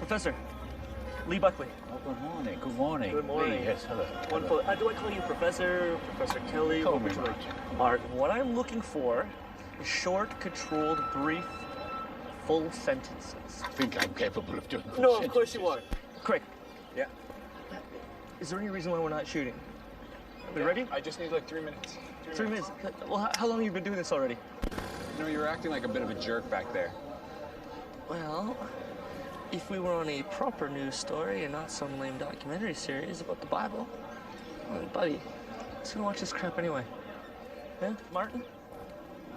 Professor, Lee Buckley. Oh, good morning. Good morning. Good morning. Lee, yes, hello. Wonderful. Do I call you Professor, Professor Kelly? Call what me would you Martin. like? Martin. What I'm looking for is short, controlled, brief, full sentences. I think I'm capable of doing full No, sentences. of course you are. Craig, Yeah. is there any reason why we're not shooting? Are we ready? I just need like 3 minutes. 3 minutes. Well, how long have you been doing this already? You know, you're acting like a bit of a jerk back there. Well, if we were on a proper news story and not some lame documentary series about the Bible, well, buddy, who's gonna watch this crap anyway? Yeah, Martin?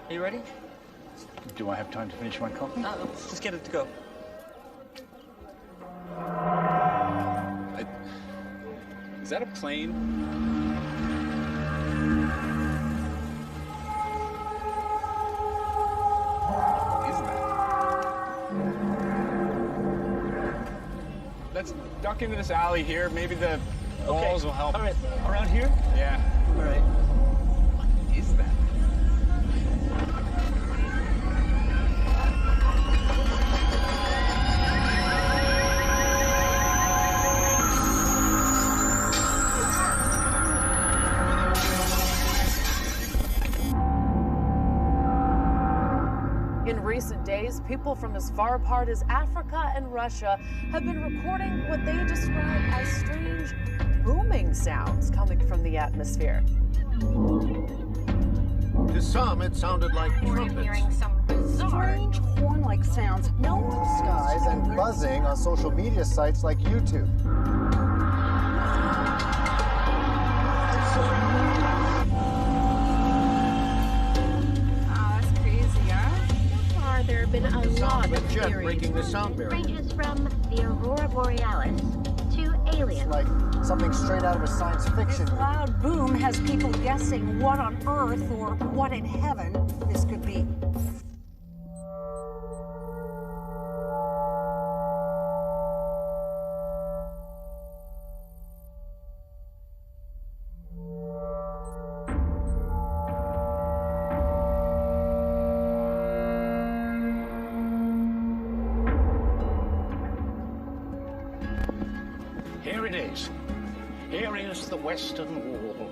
Are you ready? Do I have time to finish my coffee? Let's just get it to go. Is that a plane? What is that? Let's duck into this alley here. Maybe the walls will help. All right, around here? Yeah. All right. What is that? In recent days, people from as far apart as Africa and Russia have been recording what they describe as strange booming sounds coming from the atmosphere. To some, it sounded like trumpets. Hearing some bizarre Strange horn-like sounds. No Skies and buzzing on social media sites like YouTube. Oh, that's crazy, huh? So far, there have been a lot Sound of of a jet theories. breaking the sound barrier. Ranges from the aurora borealis to aliens. Like something straight out of a science fiction This movie. loud boom has people guessing what on earth or what in heaven this could be. Here it is. Here is the Western Wall,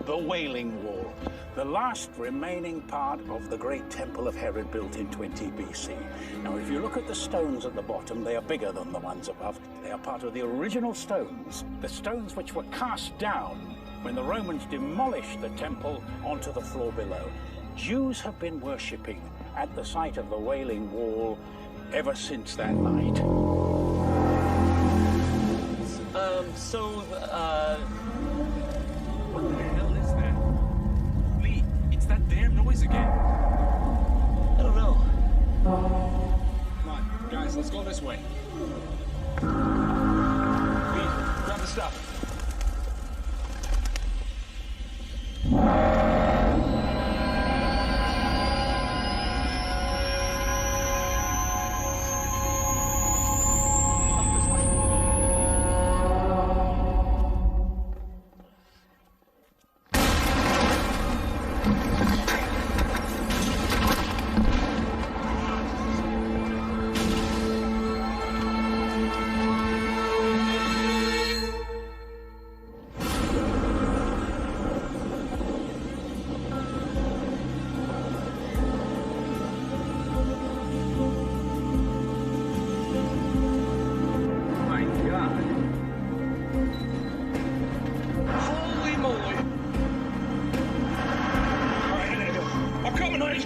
the Wailing Wall, the last remaining part of the great Temple of Herod built in 20 BC. Now, if you look at the stones at the bottom, they are bigger than the ones above. They are part of the original stones, the stones which were cast down when the Romans demolished the temple onto the floor below. Jews have been worshipping at the site of the Wailing Wall ever since that night. What the hell is that? Lee, it's that damn noise again. I don't know. Come on, guys, let's go this way. Lee, grab the stuff. My God. Holy moly. All right, I gotta go. I'm coming, honey.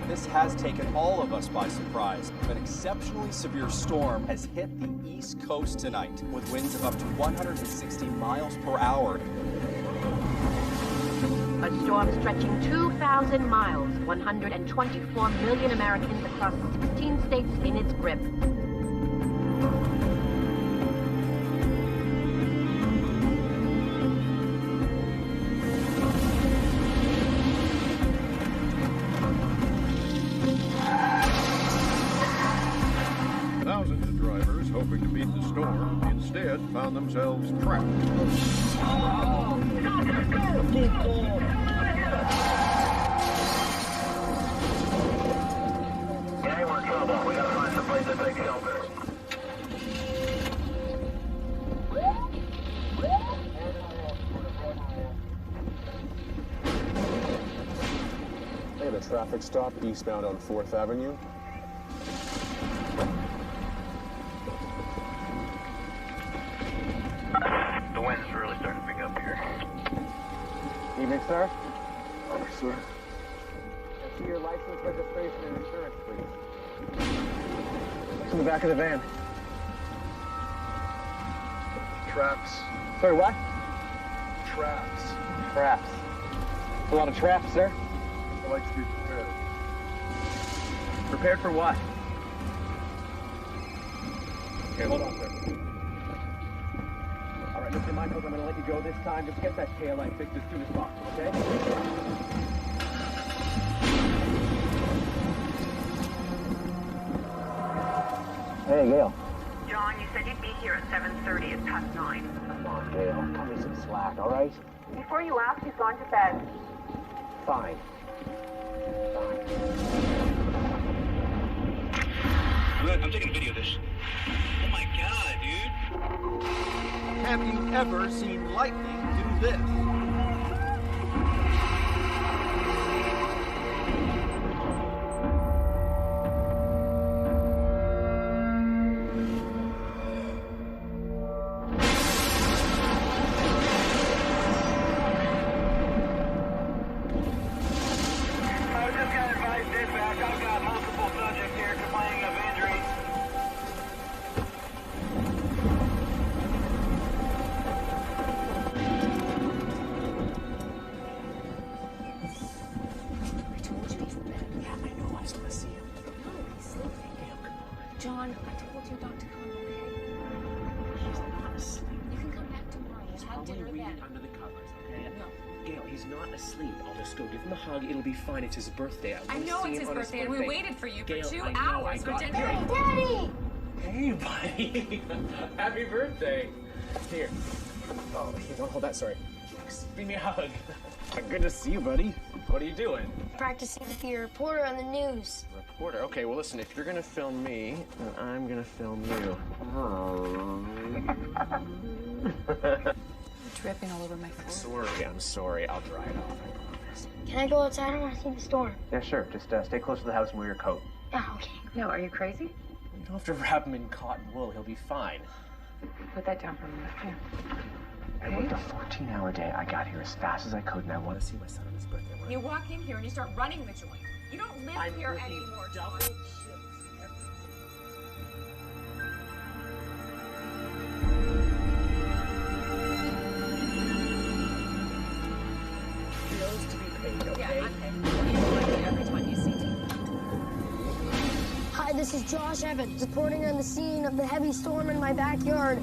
This has taken all of us by surprise. An exceptionally severe storm has hit the East Coast tonight with winds of up to 160 miles per hour. A storm stretching 2,000 miles, 124 million Americans across 16 states in its grip. Thousands of drivers hoping to beat the storm instead found themselves trapped. Oh, They had a traffic stop eastbound on 4th Avenue. The wind's really starting to pick up here. Evening, sir. Sir. See your license, registration, and insurance, please. What's in the back of the van? Traps. Sorry, what? Traps. Traps. A lot of traps, sir. I like to be prepared. Prepared for what? Okay, hold on, sir. All right, Mr. Michaels, I'm going to let you go this time. Just get that tail light fixed as soon as possible, okay? Hey, Gail. John, you said you'd be here at 7:30. It's past 9. Come on, Gail. Cut me some slack, all right? Before you ask, he's gone to bed. Fine. Look, I'm taking a video of this. Oh my god, dude. Have you ever seen lightning do this? John, I told you not to come, okay? He's not asleep. You can come back tomorrow. We'll have dinner Probably then. reading under the covers, okay? No. Gail, he's not asleep. I'll just go give him a hug. It'll be fine. It's his birthday. I know it's his birthday, and we waited for you Gail, for 2 I know, hours I for got dinner. you. Daddy! Hey, buddy. Happy birthday. Here. Oh, here, don't hold that. Sorry. Give me a hug. Good to see you, buddy. What are you doing? Practicing to be a reporter on the news. Reporter. Okay, well, listen, if you're going to film me, then I'm going to film you. You're dripping all over my floor. I'm sorry. I'll dry it off. I promise. Can I go outside? I want to see the storm. Yeah, sure. Just stay close to the house and wear your coat. Oh, okay. No, are you crazy? You don't have to wrap him in cotton wool. He'll be fine. Put that down for a minute. Here. I worked a 14-hour day. I got here as fast as I could, and I want to see my son on his birthday. You walk in here and you start running the joint. You don't live here anymore, John. Bills to be paid, okay? Yeah, okay. You remind me every time you see TV. Hi, this is Josh Evans, reporting on the scene of the heavy storm in my backyard.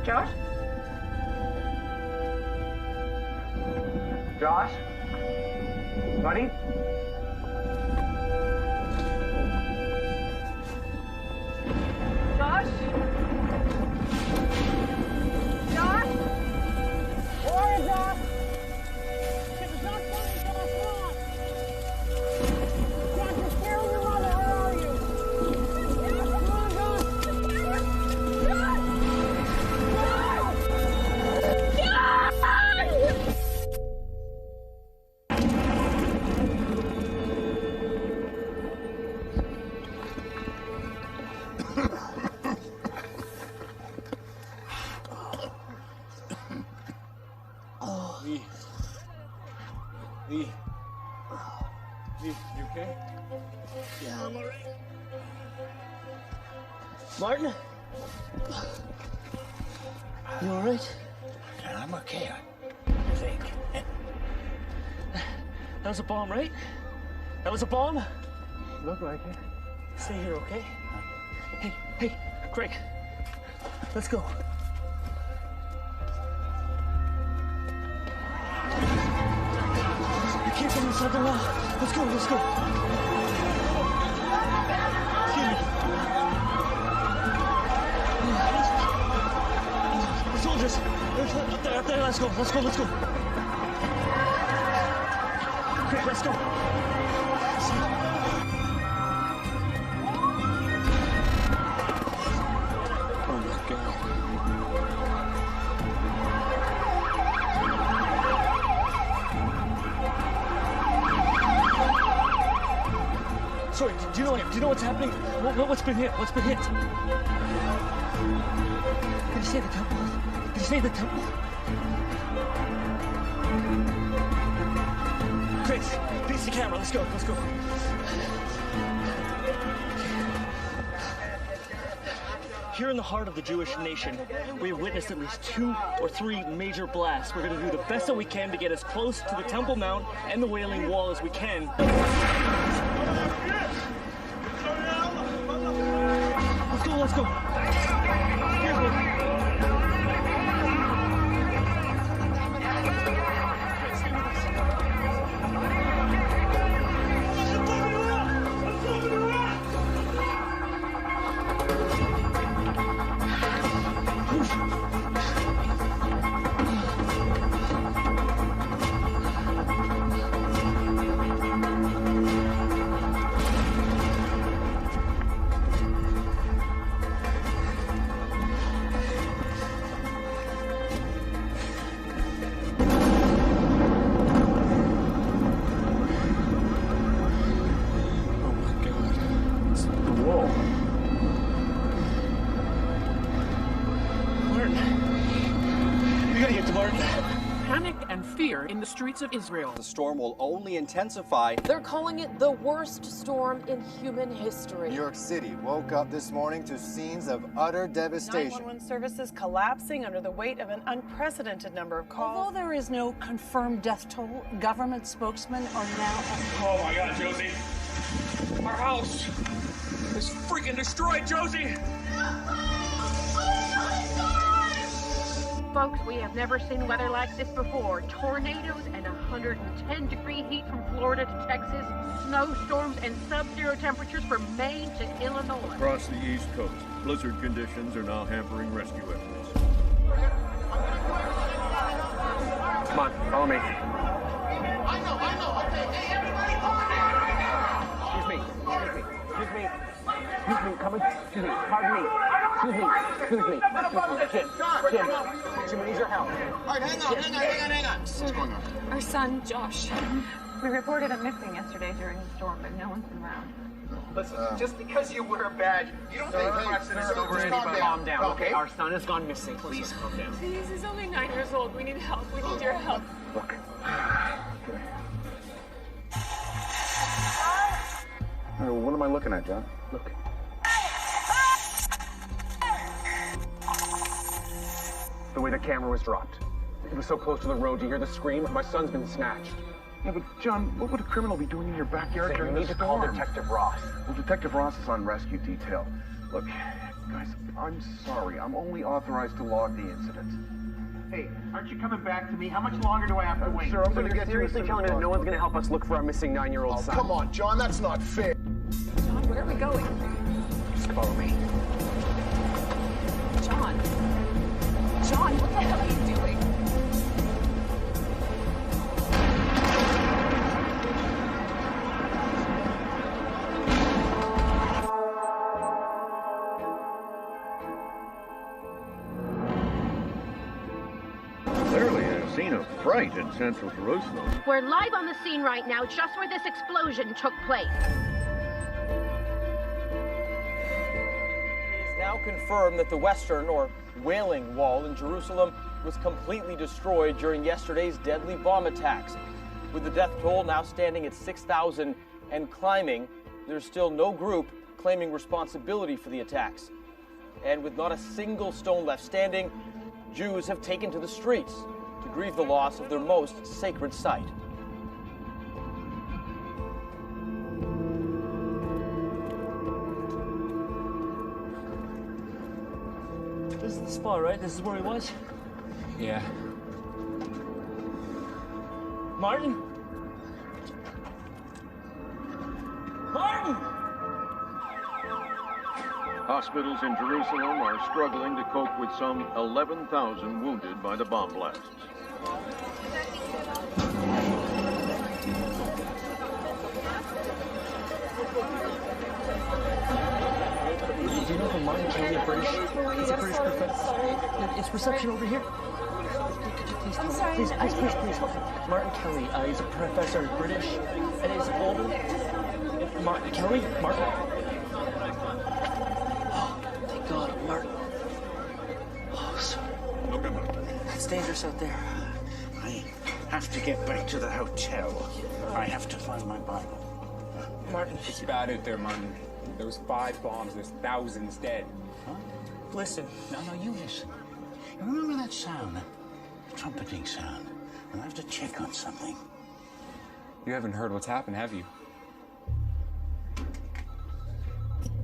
Josh? Josh? Buddy? Josh? Josh? Where are you, Josh? It's not funny, Josh, come on! Josh, you're scaring your mother, where are you? Come on, Josh! Lee, you okay? Yeah, I'm alright. Martin? You alright? I'm okay, I think. That was a bomb, right? That was a bomb? Look like it. Stay here, okay? Hey, Craig. Let's go. You can't get inside the wall. Let's go. Just up there. Let's go. Quick, let's go. Oh my God. Sorry, do you know what's happening? What's been hit? Did you say the temple? Chris, face the camera. Let's go. Here in the heart of the Jewish nation, we have witnessed at least 2 or 3 major blasts. We're going to do the best that we can to get as close to the Temple Mount and the Wailing Wall as we can. Let's go. Panic and fear in the streets of Israel. The storm will only intensify. They're calling it the worst storm in human history. New York City woke up this morning to scenes of utter devastation. 911 services collapsing under the weight of an unprecedented number of calls. Although there is no confirmed death toll, government spokesmen are now... Oh my God, Josie. Our house is freaking destroyed, Josie. Folks, we have never seen weather like this before. Tornadoes and 110-degree heat from Florida to Texas, snowstorms and sub-zero temperatures from Maine to Illinois. Across the East Coast, blizzard conditions are now hampering rescue efforts. Come on, follow me. I know. Okay, hey, everybody, Excuse me, come in. Excuse me, pardon me. Jim, we need your help. All right, hang on. What's going on? Our son, Josh. We reported him missing yesterday during the storm, but no one's been around. Listen, just because you wear a badge, you don't think precedence over anybody. Calm down, okay? Our son has gone missing. Please calm down. Please, he's only 9 years old. We need help. We need your help. Look. What am I looking at, John? Look. The way the camera was dropped. It was so close to the road. You hear the scream? My son's been snatched. Yeah, but John, what would a criminal be doing in your backyard during the storm? You need to call Detective Ross. Well, Detective Ross is on rescue detail. Look, guys, I'm sorry. I'm only authorized to log the incident. Hey, aren't you coming back to me? How much longer do I have to wait? Sir, I'm going to You're get seriously telling me that no one's going to help us look for our missing 9-year-old son? Come on, John, that's not fair. John, where are we going? Just follow me. John, what the hell are you doing? Clearly a scene of fright in central Jerusalem. We're live on the scene right now, just where this explosion took place. It is now confirmed that the Western, or Wailing Wall in Jerusalem, was completely destroyed during yesterday's deadly bomb attacks. With the death toll now standing at 6,000 and climbing, there's still no group claiming responsibility for the attacks. And with not a single stone left standing, Jews have taken to the streets to grieve the loss of their most sacred site. This is the spot, right? This is where he was? Yeah. Martin? Martin! Hospitals in Jerusalem are struggling to cope with some 11,000 wounded by the bomb blasts. Do you know if Martin Kelly a British? He's a British professor. It's reception over here. Could you please tell me? Please help me. Martin Kelly, he's a professor, British, and he's older. Martin Kelly? Martin? Oh, thank God, Martin. Oh, sir. It's dangerous out there. I have to get back to the hotel. I have to find my Bible. Martin. It's bad out there, Martin. Those 5 bombs, there's thousands dead. Huh? Listen. No, you listen. You remember that sound? The trumpeting sound. And I have to check on something. You haven't heard what's happened, have you?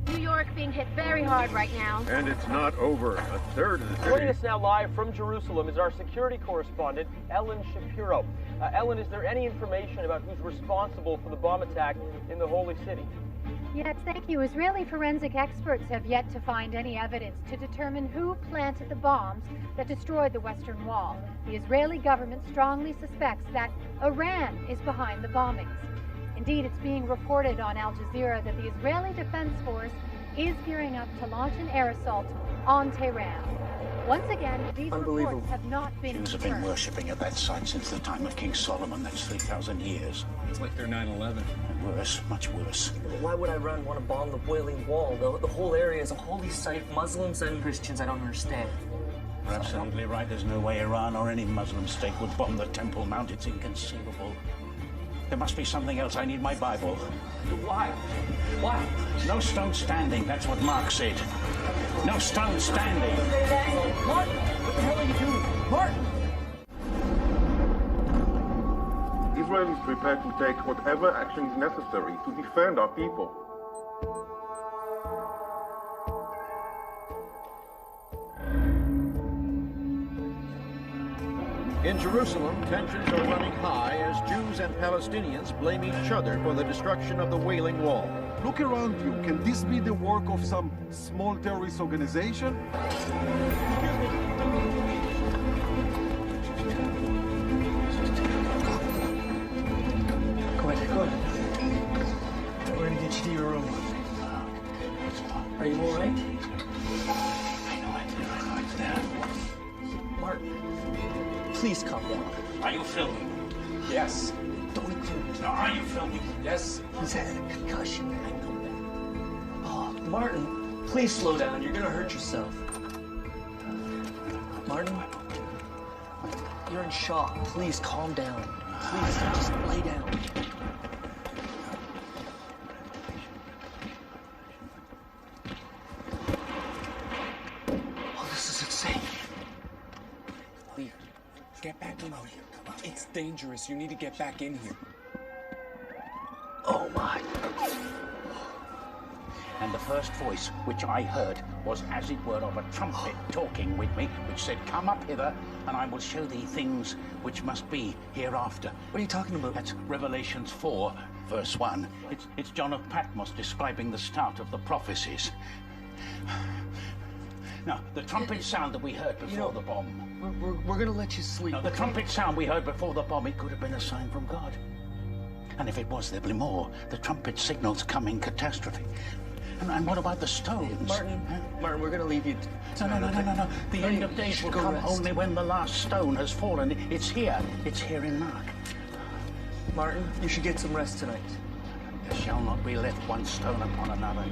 New York being hit very hard right now. And it's not over. A third of the city. Joining us now live from Jerusalem is our security correspondent, Ellen Shapiro. Ellen, is there any information about who's responsible for the bomb attack in the Holy City? Yes, thank you. Israeli forensic experts have yet to find any evidence to determine who planted the bombs that destroyed the Western Wall. The Israeli government strongly suspects that Iran is behind the bombings. Indeed, it's being reported on Al Jazeera that the Israeli Defense Force is gearing up to launch an air assault on Tehran. Once again, these reports have not been Jews have been worshipping at that site since the time of King Solomon. That's 3,000 years. It's like they're 9/11. Worse, much worse. Why would Iran want to bomb the Wailing Wall? The whole area is a holy site. Muslims and Christians, I don't understand. You're absolutely right. There's no way Iran or any Muslim state would bomb the Temple Mount. It's inconceivable. There must be something else. I need my Bible. Why? Why? No stone standing. That's what Mark said. No stone standing. Martin, what the hell are you doing? Martin! Israel is prepared to take whatever action is necessary to defend our people. In Jerusalem, tensions are running high as Jews and Palestinians blame each other for the destruction of the Wailing Wall. Look around you. Can this be the work of some small terrorist organization? Go ahead. We're gonna get you to your room. Are you all right? I know it's there. Martin, please calm down. Are you filming? Yes. Don't include me. No, are you filming? Yes. He's had a concussion. Oh, Martin, please slow down. You're gonna hurt yourself. Martin, you're in shock. Please calm down. Please, just lay down. Oh, this is insane. Lee, get back in here. It's dangerous. You need to get back in here. Oh, my. And the first voice which I heard was as it were of a trumpet talking with me, which said, "Come up hither, and I will show thee things which must be hereafter." What are you talking about? That's Revelations 4, verse 1. It's John of Patmos describing the start of the prophecies. Now, the trumpet sound that we heard before the bomb. We're gonna let you sleep. Now, the trumpet sound we heard before the bomb, it could have been a sign from God. And if it was, there'd be more. The trumpet signals coming catastrophe. And what about the stones? Martin, we're gonna leave you. No. The end of days will come only when the last stone has fallen. It's here. It's here in Mark. Martin, you should get some rest tonight. There shall not be left one stone upon another.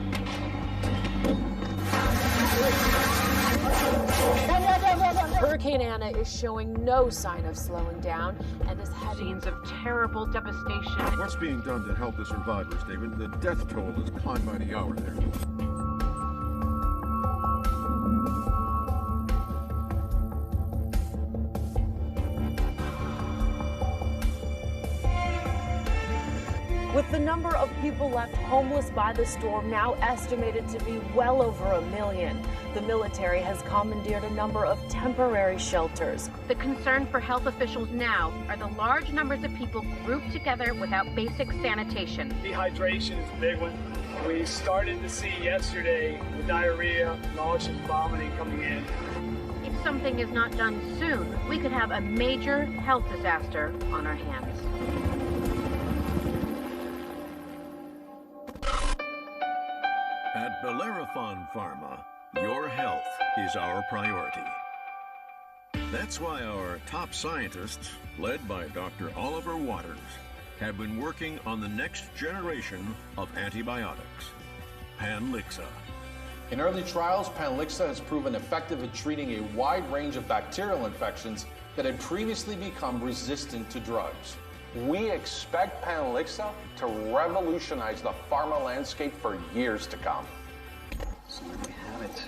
Hurricane Anna is showing no sign of slowing down and is heading. Scenes of terrible devastation. What's being done to help the survivors, David? The death toll has climbed by the hour there. With the number of people left homeless by the storm now estimated to be well over 1 million, the military has commandeered a number of temporary shelters. The concern for health officials now are the large numbers of people grouped together without basic sanitation. Dehydration is a big one. We started to see yesterday the diarrhea, nausea, vomiting coming in. If something is not done soon, we could have a major health disaster on our hands. At Bellerophon Pharma, your health is our priority. That's why our top scientists, led by Dr. Oliver Waters, have been working on the next generation of antibiotics, Panlixa. In early trials, Panlixa has proven effective at treating a wide range of bacterial infections that had previously become resistant to drugs. We expect Panlixa to revolutionize the pharma landscape for years to come. So we have it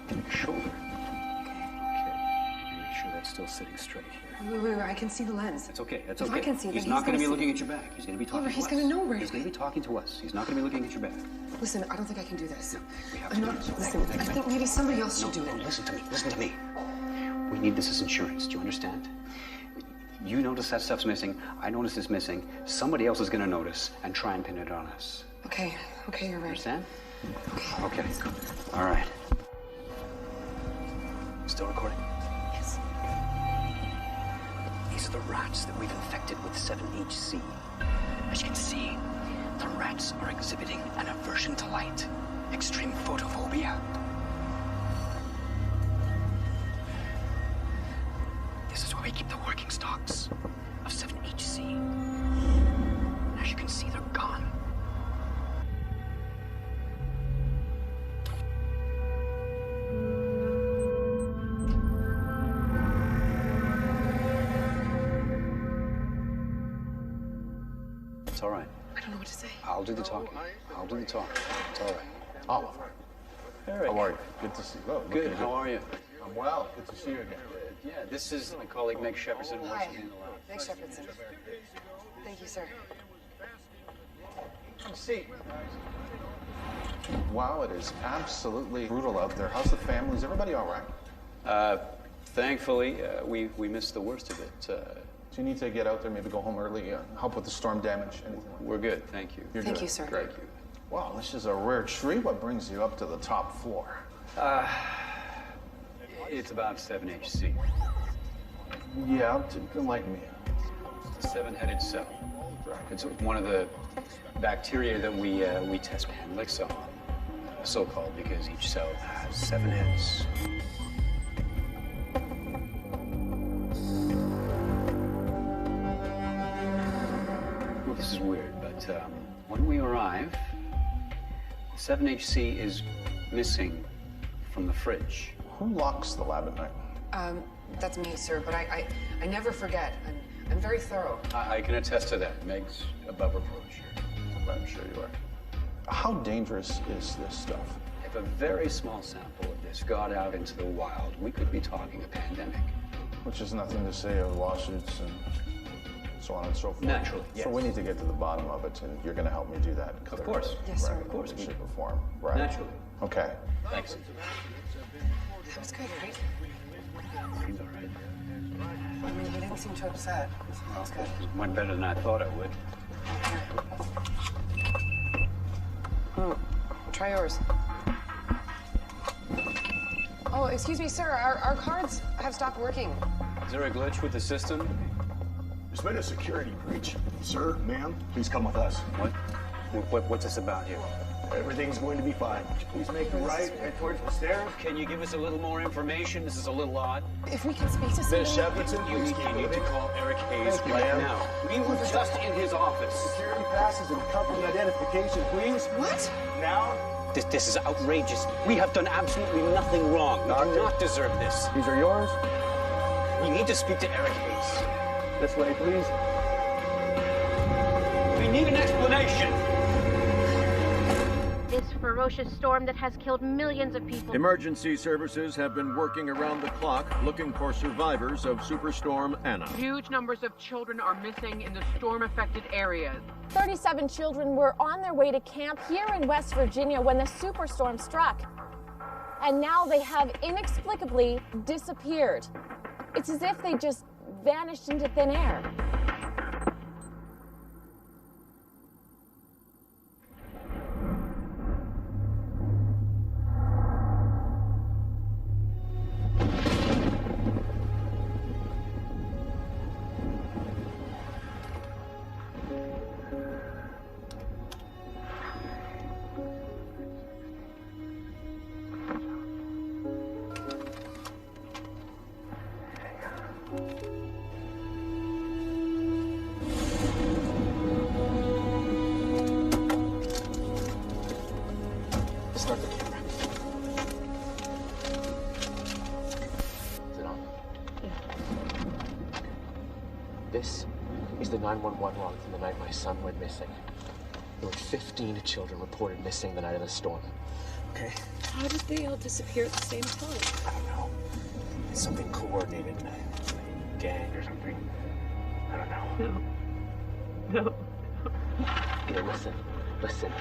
in your shoulder. Okay. Make sure that's still sitting straight here. Wait, I can see the lens. That's okay. That's If okay. I can see He's that, not going to be see looking at your back. He's going to be talking to us. He's going to know where. He's going to be talking to us. He's not going to be looking at your back. Listen, I don't think I can do this. We have I'm to not. do this. Listen, I think maybe somebody else should do it. No, listen to me. Listen to me. We need this as insurance. Do you understand? You notice that stuff's missing. I notice it's missing. Somebody else is going to notice and try and pin it on us. Okay, you're right. Understand? Okay. All right. Still recording? Yes. These are the rats that we've infected with 7HC. As you can see, the rats are exhibiting an aversion to light, extreme photophobia. This is why we keep the working stocks of 7HC. As you can see, they're gone. It's all right. I don't know what to say. I'll do the talking. I'll do the talking. It's all right. Oliver. Eric. How are you? Good to see you. Oh, Good. How are you? I'm well. Good to see you again. Yeah, this is my colleague Meg Shepardson. who works Hi, in the lab. Meg Shepardson. Thank you, sir. Have a seat. Wow, it is absolutely brutal out there. How's the family? Is everybody all right? Thankfully, we missed the worst of it. Do you need to get out there, maybe go home early, help with the storm damage, anything like that? We're good, thank you. You're Thank good. you, sir. Thank you. Wow, this is a rare treat. What brings you up to the top floor? It's about 7HC. Yeah, enlighten me. It's a seven-headed cell. It's one of the bacteria that we test Panlixa on, so-called because each cell has 7 heads. Well, this is weird, but when we arrive, 7HC is missing from the fridge. Who locks the lab at night? That's me, sir, but I never forget. I'm very thorough. I can attest to that. Meg's above reproach here. I'm sure you are. How dangerous is this stuff? If a very small sample of this got out into the wild, we could be talking a pandemic. Which is nothing to say of lawsuits and so on and so forth. Naturally, yes. So we need to get to the bottom of it, and you're going to help me do that. Of course. Yes, sir. Right, Of course. in shape or form. Right. Naturally. Okay. Thanks. That was good, right? Seems all right. I mean, he didn't seem too upset. That was good. It went better than I thought it would. Oh, try yours. Oh, excuse me, sir. Our cards have stopped working. Is there a glitch with the system? There's been a security breach. Sir, ma'am, please come with us. What's this about here? Everything's going to be fine. Please make a right head towards the stairs. Can you give us a little more information? This is a little odd. If we can speak to somebody. Miss Shepardson, You need to call Eric Hayes Thank you, right ma'am. now. We were just in his office. Security passes and company identification, please. What? Now. This is outrageous. We have done absolutely nothing wrong. We do not deserve this. These are yours. We need to speak to Eric Hayes. This way, please. We need an explanation. This ferocious storm that has killed millions of people. Emergency services have been working around the clock looking for survivors of Superstorm Anna. Huge numbers of children are missing in the storm-affected areas. 37 children were on their way to camp here in West Virginia when the superstorm struck. And now they have inexplicably disappeared. It's as if they just vanished into thin air. Start the camera. Is it on? Yeah. This is the 911 log from the night my son went missing. There were 15 children reported missing the night of the storm. Okay? How did they all disappear at the same time? I don't know. It's something coordinated. Gang or something. I don't know. No. Here, listen. Listen.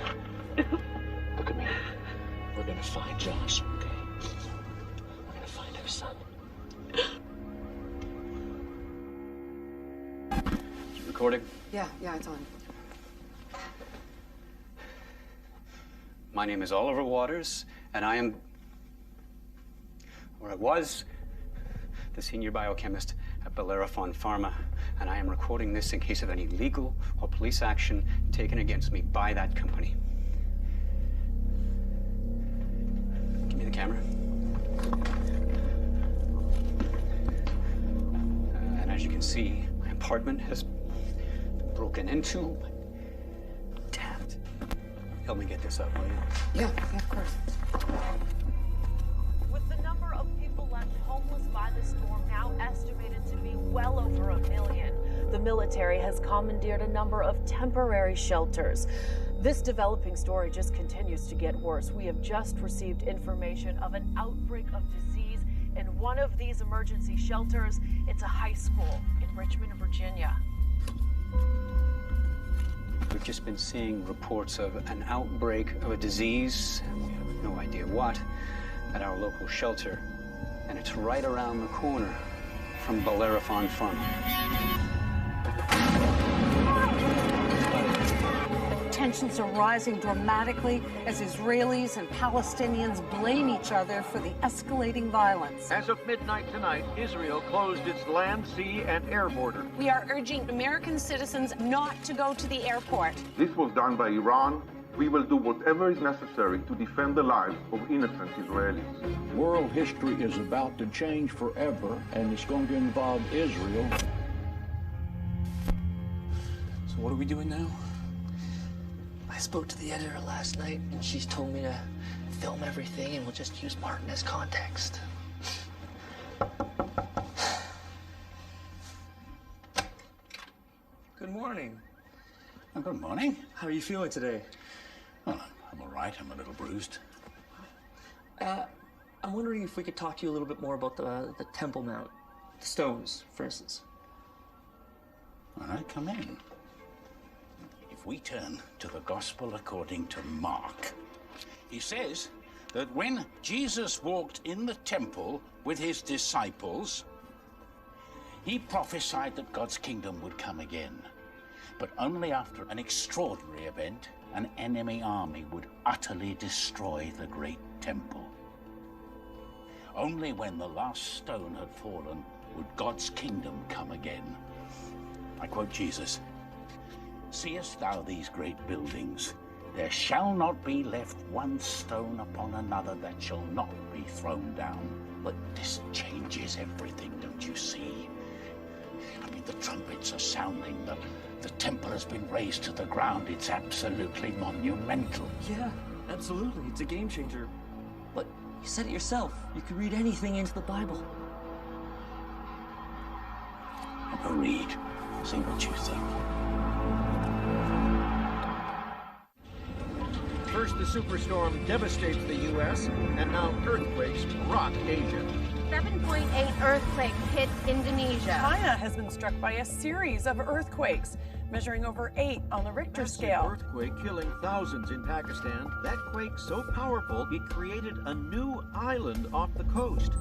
Look at me. We're gonna find Josh, okay? We're gonna find our son. Is it recording? Yeah, it's on. My name is Oliver Waters, and I am, or I was, the senior biochemist at Bellerophon Pharma, and I am recording this in case of any legal or police action taken against me by that company. Give me the camera. And as you can see, my apartment has been broken into. Damn it. Help me get this up, will you? Yeah, of course. With the number of people left homeless by the storm now estimated to be well over 1 million, the military has commandeered a number of temporary shelters. This developing story just continues to get worse. We have just received information of an outbreak of disease in one of these emergency shelters. It's a high school in Richmond, Virginia. We've just been seeing reports of an outbreak of a disease, and we have no idea what, at our local shelter. And it's right around the corner from Bellerophon Pharma. Tensions are rising dramatically as Israelis and Palestinians blame each other for the escalating violence. As of midnight tonight, Israel closed its land, sea, and air border. We are urging American citizens not to go to the airport. This was done by Iran. We will do whatever is necessary to defend the lives of innocent Israelis. World history is about to change forever, and it's going to involve Israel. So what are we doing now? I spoke to the editor last night, and she's told me to film everything, and we'll just use Martin as context. Good morning. Good morning. How are you feeling today? Well, I'm all right. I'm a little bruised. I'm wondering if we could talk to you a little bit more about the Temple Mount, the stones, for instance. All right, come in. If we turn to the Gospel according to Mark, he says that when Jesus walked in the temple with his disciples, he prophesied that God's kingdom would come again, but only after an extraordinary event. An enemy army would utterly destroy the great temple. Only when the last stone had fallen would God's kingdom come again. I quote Jesus, "Seest thou these great buildings? There shall not be left one stone upon another that shall not be thrown down." But this changes everything, don't you see? I mean, the trumpets are sounding, the temple has been razed to the ground. It's absolutely monumental. Yeah, absolutely. It's a game changer. But you said it yourself. You could read anything into the Bible. Have a read. See what you think. First, the superstorm devastates the U.S., and now earthquakes rock Asia. 7.8 earthquake hit Indonesia. China has been struck by a series of earthquakes, measuring over 8 on the Richter scale. Earthquake killing thousands in Pakistan. That quake so powerful, it created a new island off the coast.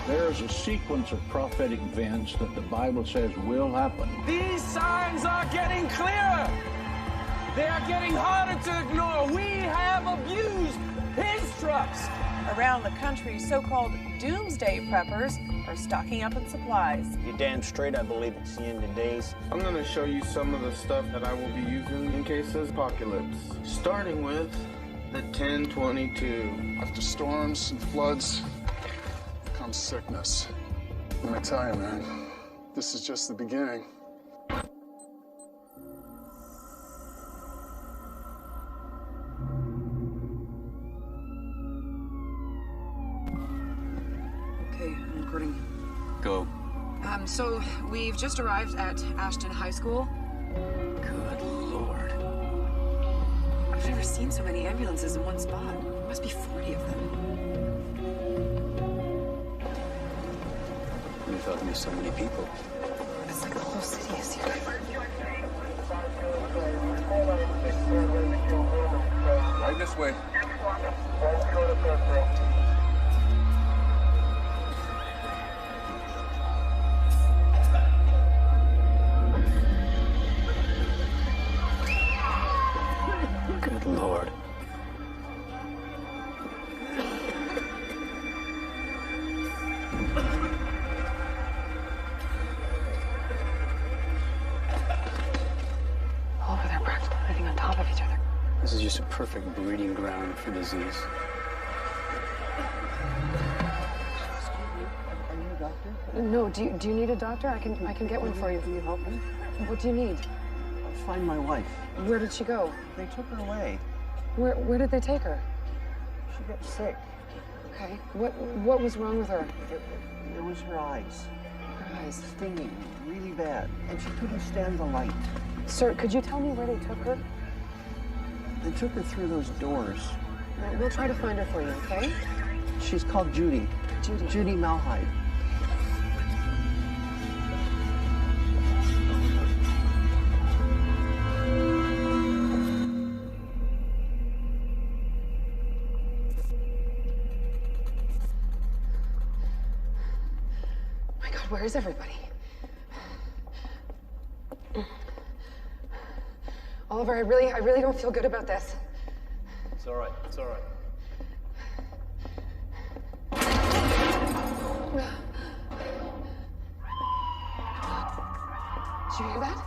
There's a sequence of prophetic events that the Bible says will happen. These signs are getting clearer. They are getting harder to ignore. We have abused his trust. Around the country, so-called doomsday preppers are stocking up on supplies. You're damn straight, I believe it's the end of days. I'm gonna show you some of the stuff that I will be using in case of apocalypse. Starting with the 1022. After storms and floods comes sickness. Let me tell you, man, this is just the beginning. Okay, I'm recording. Go. So we've just arrived at Ashton High School. Good Lord. I've never seen so many ambulances in one spot. There must be 40 of them. We thought there were so many people. It's like the whole city is here. Right this way. Good Lord. All over there, practically living on top of each other. This is just a perfect breeding ground for disease. No, do you need a doctor? I can get one for you. Can you help me? What do you need? Find my wife. Where did she go? They took her away. Where did they take her? She got sick. Okay. What was wrong with her? It was her eyes. Her eyes. Stinging, really bad. And she couldn't stand the light. Sir, could you tell me where they took her? They took her through those doors. Right, we'll try to find her for you, okay? She's called Judy. Judy. Judy Malhide. My God, where is everybody? Oliver, I really don't feel good about this. It's all right. It's all right. Did you hear that?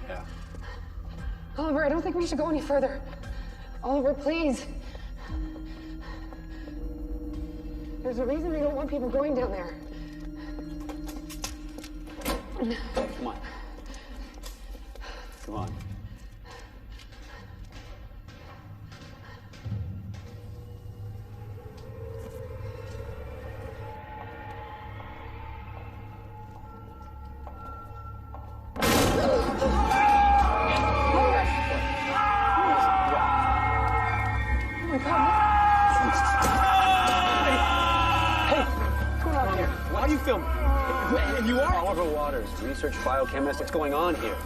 Yeah. Oliver, I don't think we should go any further. Oliver, please. There's a reason we don't want people going down there. Come on. Come on. Oh my God. What's going on here? Why are you filming? You are? Oliver Waters, research biochemist. What's going on here?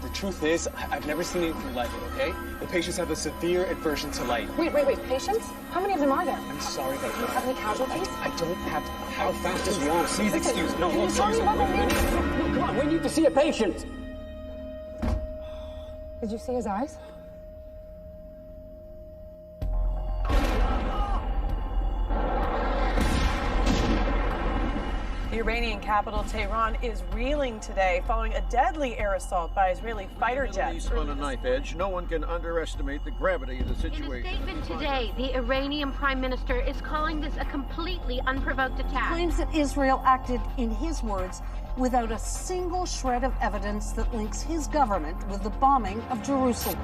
The truth is, I've never seen anything like it, okay? The patients have a severe aversion to light. Wait. Patients? How many of them are there? I'm sorry, but Do you have any casualties? I don't have to. How fast does one? Please excuse me. No, Can you tell me seriously. what they need? Come on, we need to see a patient. Did you see his eyes? The Iranian capital, Tehran, is reeling today following a deadly air assault by Israeli fighter jets. On a knife edge, no one can underestimate the gravity of the situation. In a statement today, the Iranian prime minister is calling this a completely unprovoked attack. Claims that Israel acted, in his words, without a single shred of evidence that links his government with the bombing of Jerusalem.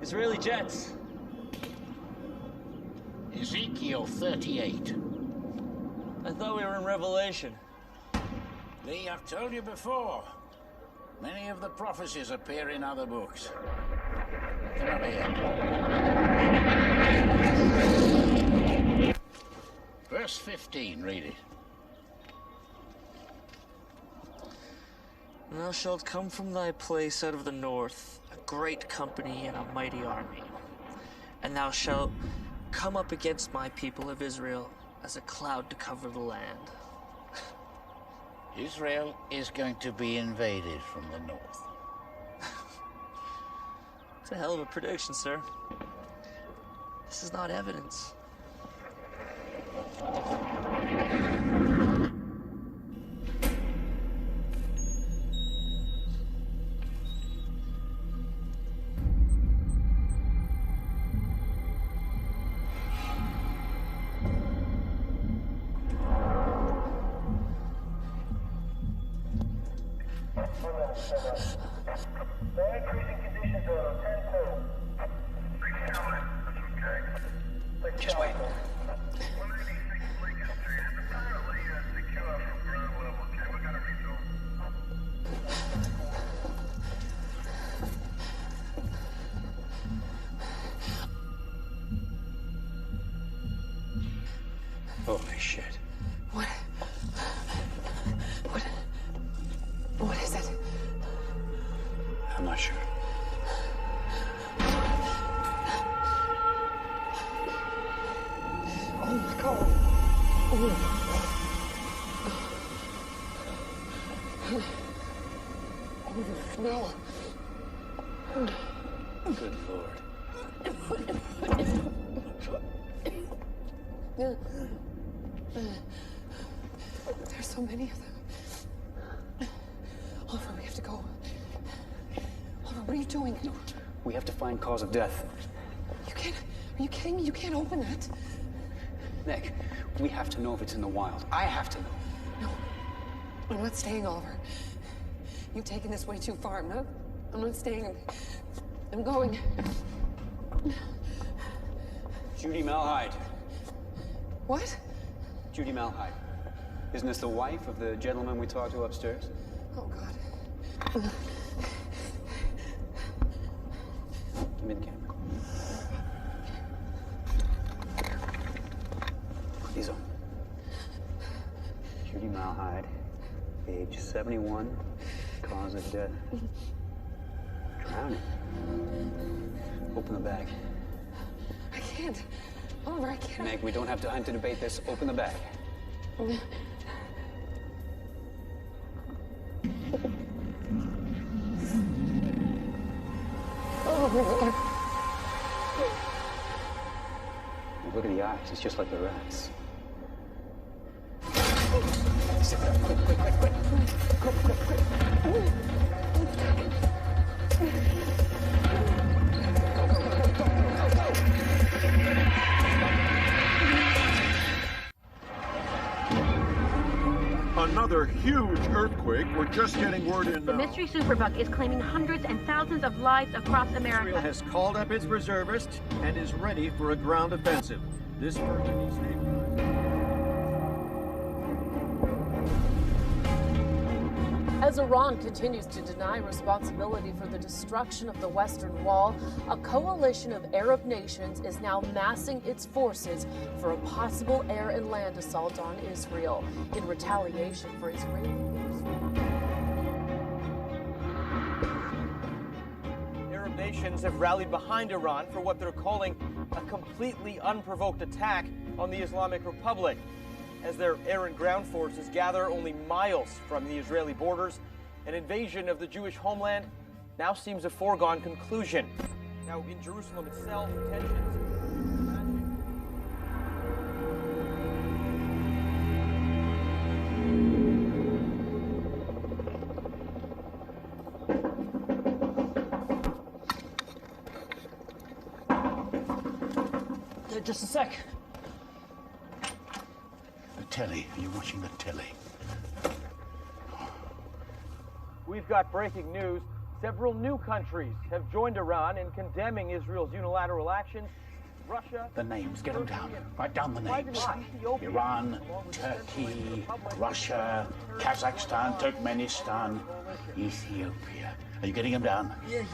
Israeli jets. Ezekiel 38. I thought we were in Revelation. Lee, I've told you before. Many of the prophecies appear in other books. Come over here. Verse 15, read it. And thou shalt come from thy place out of the north, a great company and a mighty army. And thou shalt come up against my people of Israel as a cloud to cover the land. Israel is going to be invaded from the north. It's a hell of a prediction, sir. This is not evidence. Just wait. Holy shit. What is it? I'm not sure. Oh my God. Oh, the smell. Good Lord. There's so many of them. Oliver, we have to go. Oliver, what are you doing? We have to find cause of death. You can't. Are you kidding me? You can't open that. Nick, we have to know if it's in the wild. I have to know. No, I'm not staying, Oliver. You've taken this way too far. I'm not staying. I'm going. Judy Malhide. What? Judy Malhide. Isn't this the wife of the gentleman we talked to upstairs? Oh, God. Give me the camera. Put these on. Judy Malhide, age 71, cause of death. Drowning. Open the bag. I can't. Oliver, I can't. Meg, we don't have time to debate this. Open the bag. Look at the eyes. It's just like the rats. Sit there. Quick, quick, quick, quick. Quick, quick, quick. Another huge earthquake. We're just getting word in The now. mystery superbug is claiming hundreds and thousands of lives across America. Israel has called up its reservists and is ready for a ground offensive. This further needs As Iran continues to deny responsibility for the destruction of the Western Wall, a coalition of Arab nations is now massing its forces for a possible air and land assault on Israel in retaliation for Israeli Arab nations have rallied behind Iran for what they're calling a completely unprovoked attack on the Islamic Republic. As their air and ground forces gather only miles from the Israeli borders, an invasion of the Jewish homeland now seems a foregone conclusion. Now, in Jerusalem itself, tensions... Just a sec. The telly. Are you watching the telly? We've got breaking news. Several new countries have joined Iran in condemning Israel's unilateral actions. Russia... The names. Get them down. Write down the names. Iran, Turkey, Russia, Kazakhstan, Turkmenistan, Ethiopia. Are you getting them down? Yeah.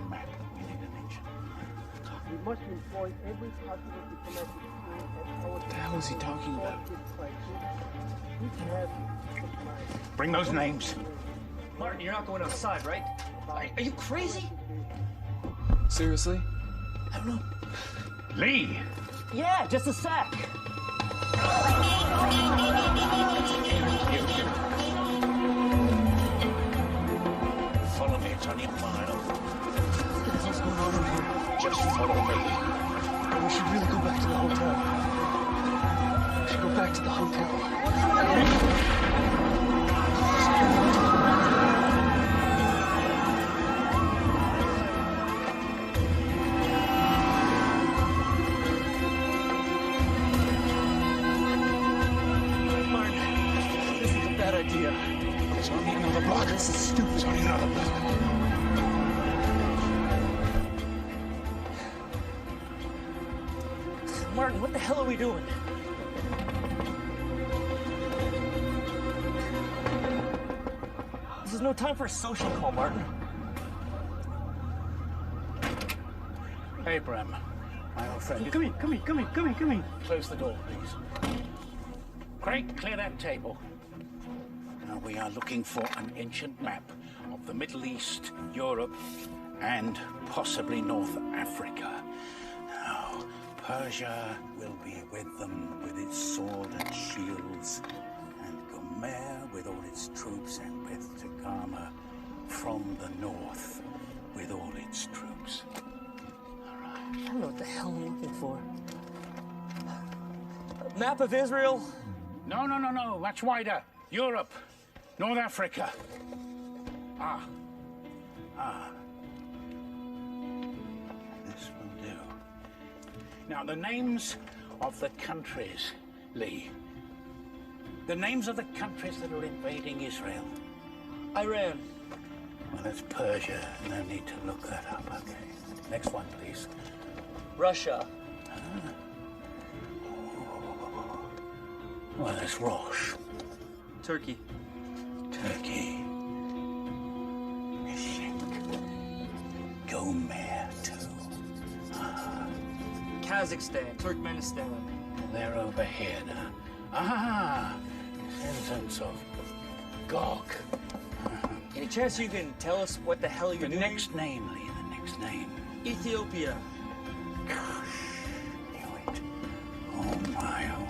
Map. We need an inch. We must employ every possible diplomatic tool. What the hell is he talking about? Bring those names. Martin, you're not going outside, right? Are you crazy? Seriously? I don't know. Lee! Yeah, just a sec. Follow me, it's only a mile. What's going on in here? Just follow me. We should really go back to the hotel. We should go back to the hotel. It's only another block. This is stupid. It's only another block. Martin, what the hell are we doing? This is no time for a social call, Martin. Hey, Bram. My old friend. Come in. Close the door, please. Craig, clear that table. Now, we are looking for an ancient map of the Middle East, Europe, and possibly North Africa. Now, Persia will be with them with its sword and shields, and Gomer with all its troops, and Beth Togarmah from the north with all its troops. I don't know what the hell I'm looking for. A map of Israel? No. Much wider. Europe. North Africa. Ah. This will do. Now, the names of the countries, Lee. The names of the countries that are invading Israel. Iran. Well, that's Persia. No need to look that up. Okay. Next one, please. Russia. Well, that's Rosh. Turkey. Gomer, too. Kazakhstan. Turkmenistan. They're over here now. Descendants of Gog. Any chance you can tell us what the hell you're doing? The next name, Lee, the next name. Ethiopia. Oh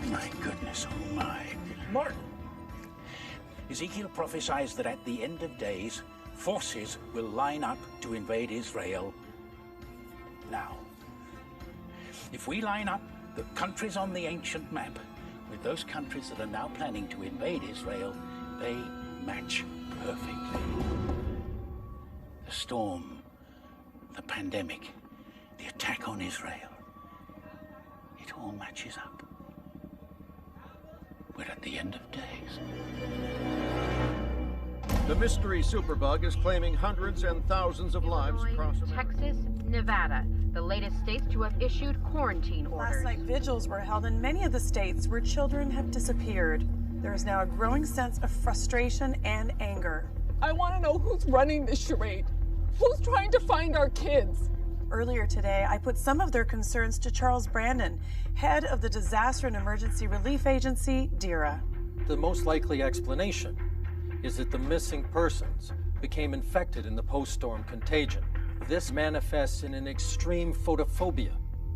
my goodness, oh my. Martin! Ezekiel prophesies that at the end of days, forces will line up to invade Israel now. If we line up the countries on the ancient map with those countries that are now planning to invade Israel, they match perfectly. The storm, the pandemic, the attack on Israel, it all matches up. We're at the end of days. The mystery superbug is claiming hundreds and thousands of lives across America. Texas, Nevada, the latest states to have issued quarantine orders. Last night, vigils were held in many of the states where children have disappeared. There is now a growing sense of frustration and anger. I want to know who's running this charade. Who's trying to find our kids? Earlier today, I put some of their concerns to Charles Brandon, head of the Disaster and Emergency Relief Agency, DERA. The most likely explanation is that the missing persons became infected in the post-storm contagion. This manifests in an extreme photophobia.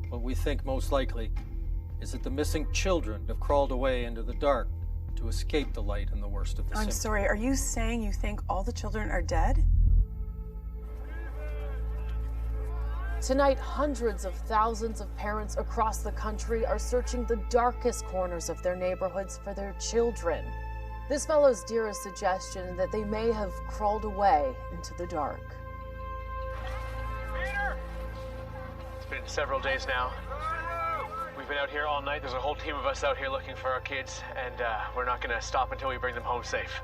What we think most likely is that the missing children have crawled away into the dark to escape the light and the worst of the symptoms. I'm sorry, are you saying you think all the children are dead? Tonight, hundreds of thousands of parents across the country are searching the darkest corners of their neighborhoods for their children. This follows DERA's suggestion that they may have crawled away into the dark. It's been several days now. We've been out here all night. There's a whole team of us out here looking for our kids, and we're not going to stop until we bring them home safe.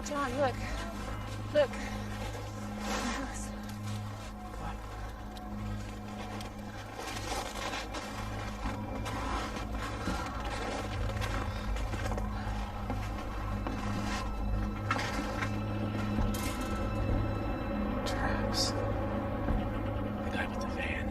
John, look. Look. Traps. The guy with the van.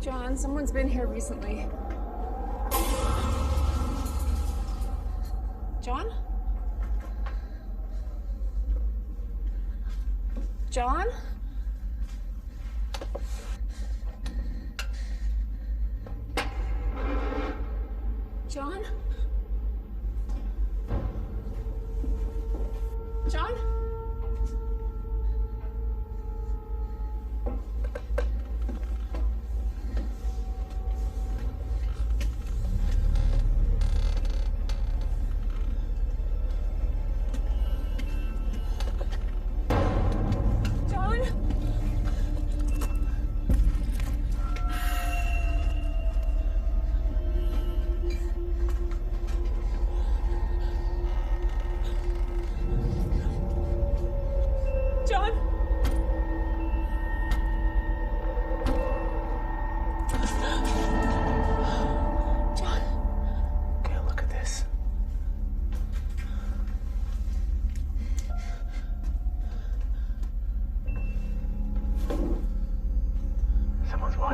John, someone's been here recently. John? John? John? John?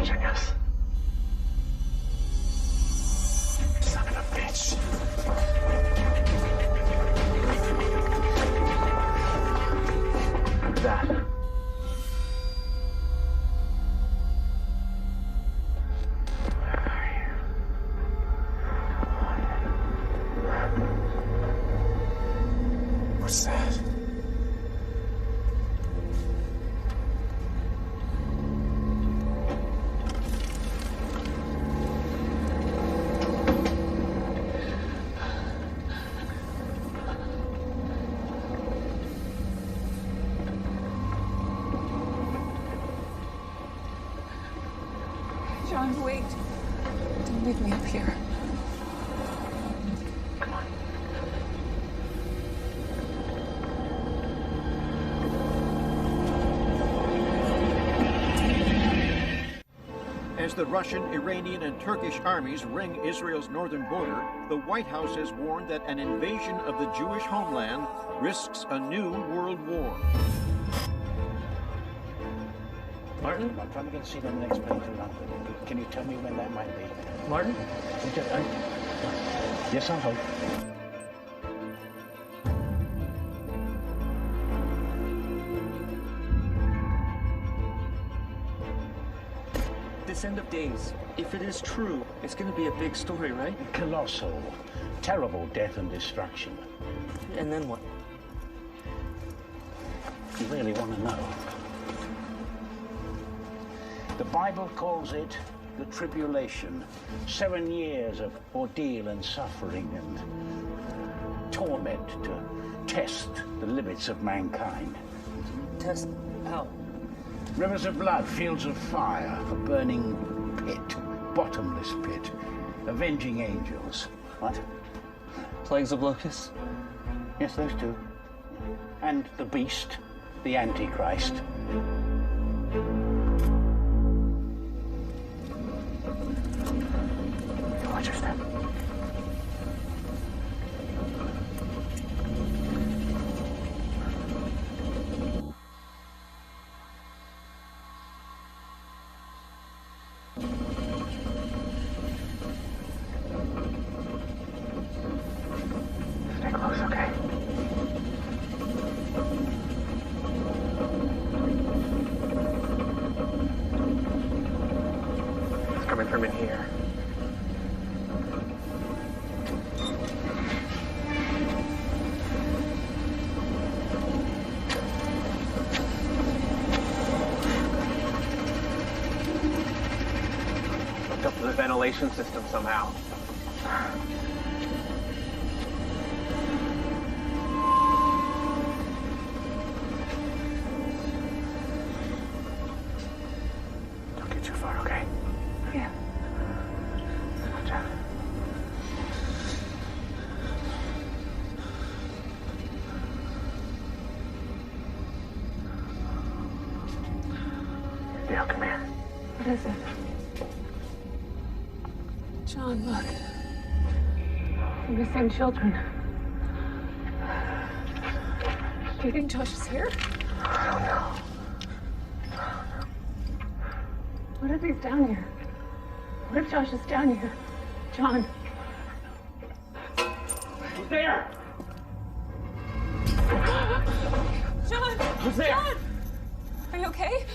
watching us. Son of a bitch. Who's that? What's that? John, wait. Don't leave me up here. Come on. As the Russian, Iranian, and Turkish armies ring Israel's northern border, the White House has warned that an invasion of the Jewish homeland risks a new world war. Martin? I'm probably going to see them the next plane to London. Can you tell me when that might be? Martin? Yes, I'll hold. This end of days, if it is true, it's going to be a big story, right? Colossal. Terrible death and destruction. And then what? You really want to know? The Bible calls it the tribulation. 7 years of ordeal and suffering and torment to test the limits of mankind. Test how? Rivers of blood, fields of fire, a burning pit, bottomless pit, avenging angels. What? Plagues of locusts? Yes, those two. And the beast, the Antichrist. Watch your step. Stay close, okay? It's coming from in here. Up to the ventilation system somehow. Don't get too far, okay? Yeah. Watch out. Dale, come here. What is it? John, look. Missing children. Do you think Josh is here? I don't know. What if he's down here? What if Josh is down here? John. Who's there? John! Who's there? John! Are you okay?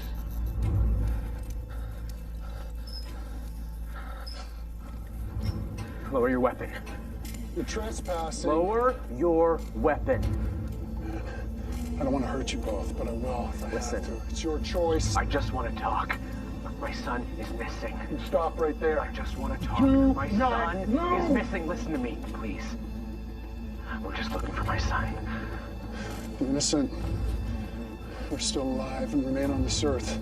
Lower your weapon. You're trespassing. Lower your weapon. I don't want to hurt you both, but I will if I Listen. have to. It's your choice. I just want to talk. My son is missing. You stop right there. I just want to talk. Do My not son move. is missing. Listen to me, please. We're just looking for my son. The innocent are still alive and remain on this earth.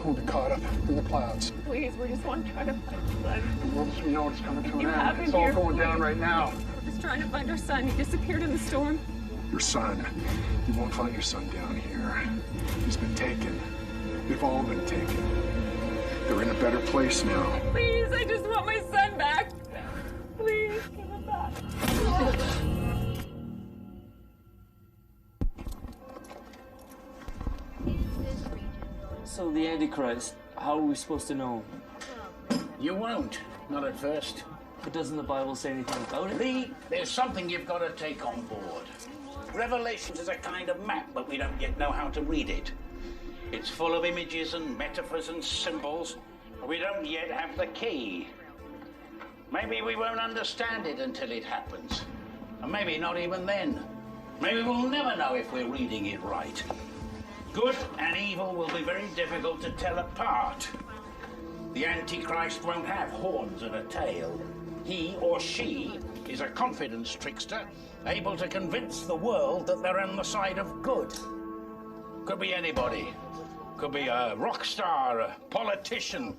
We'll be caught up in the clouds. Please, we just want to try to find our son. The world as we know it is coming to an You end. have him It's all here, going down please. right now. We're just trying to find our son. He disappeared in the storm. Your son. You won't find your son down here. He's been taken. They've all been taken. They're in a better place now. Please, I just want my son back. Please, give him back. So the Antichrist, how are we supposed to know? You won't. Not at first. But doesn't the Bible say anything about it? Lee, there's something you've got to take on board. Revelations is a kind of map, but we don't yet know how to read it. It's full of images and metaphors and symbols, but we don't yet have the key. Maybe we won't understand it until it happens. And maybe not even then. Maybe we'll never know if we're reading it right. Good and evil will be very difficult to tell apart. The Antichrist won't have horns and a tail. He or she is a confidence trickster, able to convince the world that they're on the side of good. Could be anybody. Could be a rock star, a politician,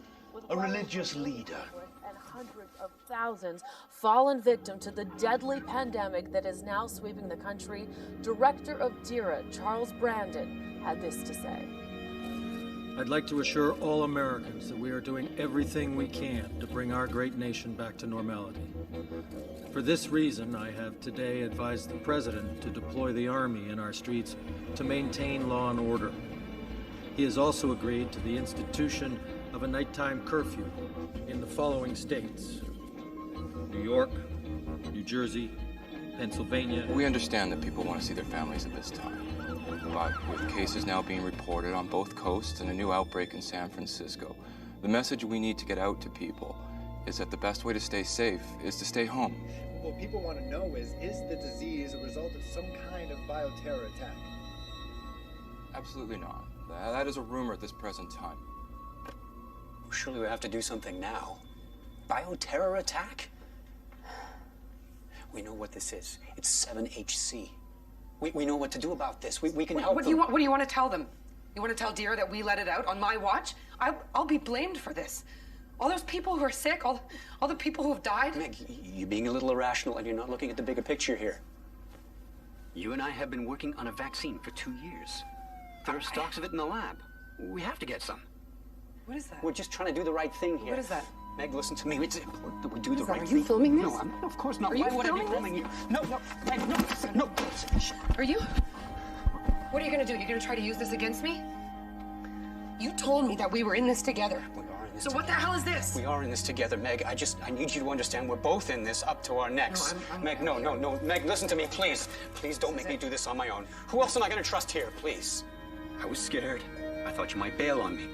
a religious leader. And hundreds of thousands fallen victim to the deadly pandemic that is now sweeping the country. Director of DERA, Charles Brandon, had this to say. I'd like to assure all Americans that we are doing everything we can to bring our great nation back to normality. For this reason, I have today advised the President to deploy the Army in our streets to maintain law and order. He has also agreed to the institution of a nighttime curfew in the following states: New York, New Jersey, Pennsylvania. We understand that people want to see their families at this time. But with cases now being reported on both coasts and a new outbreak in San Francisco, the message we need to get out to people is that the best way to stay safe is to stay home. What people want to know is the disease a result of some kind of bioterror attack? Absolutely not. That is a rumor at this present time. Surely we have to do something now. Bioterror attack? We know what this is. It's 7HC. We know what to do about this. We can help What them. do you want to tell them? You want to tell DERA that we let it out on my watch? I'll be blamed for this. All those people who are sick, all the people who have died. Meg, you're being a little irrational and you're not looking at the bigger picture here. You and I have been working on a vaccine for 2 years. There are stocks of it in the lab. We have to get some. What is that? We're just trying to do the right thing here. What is that? Meg, listen to me. It's important that we do the right Are thing. you filming this? No, I'm not. Of course not. Are you Why would I be filming filming you? No, Meg, no. Are you? What are you going to do? You're going to try to use this against me? You told me that we were in this together. We are in this So what the hell is this? We are in this together, Meg. I need you to understand we're both in this up to our necks. Meg, no. Meg, listen to me, please. Please don't make me do this on my own. Who else am I going to trust here, please? I was scared. I thought you might bail on me.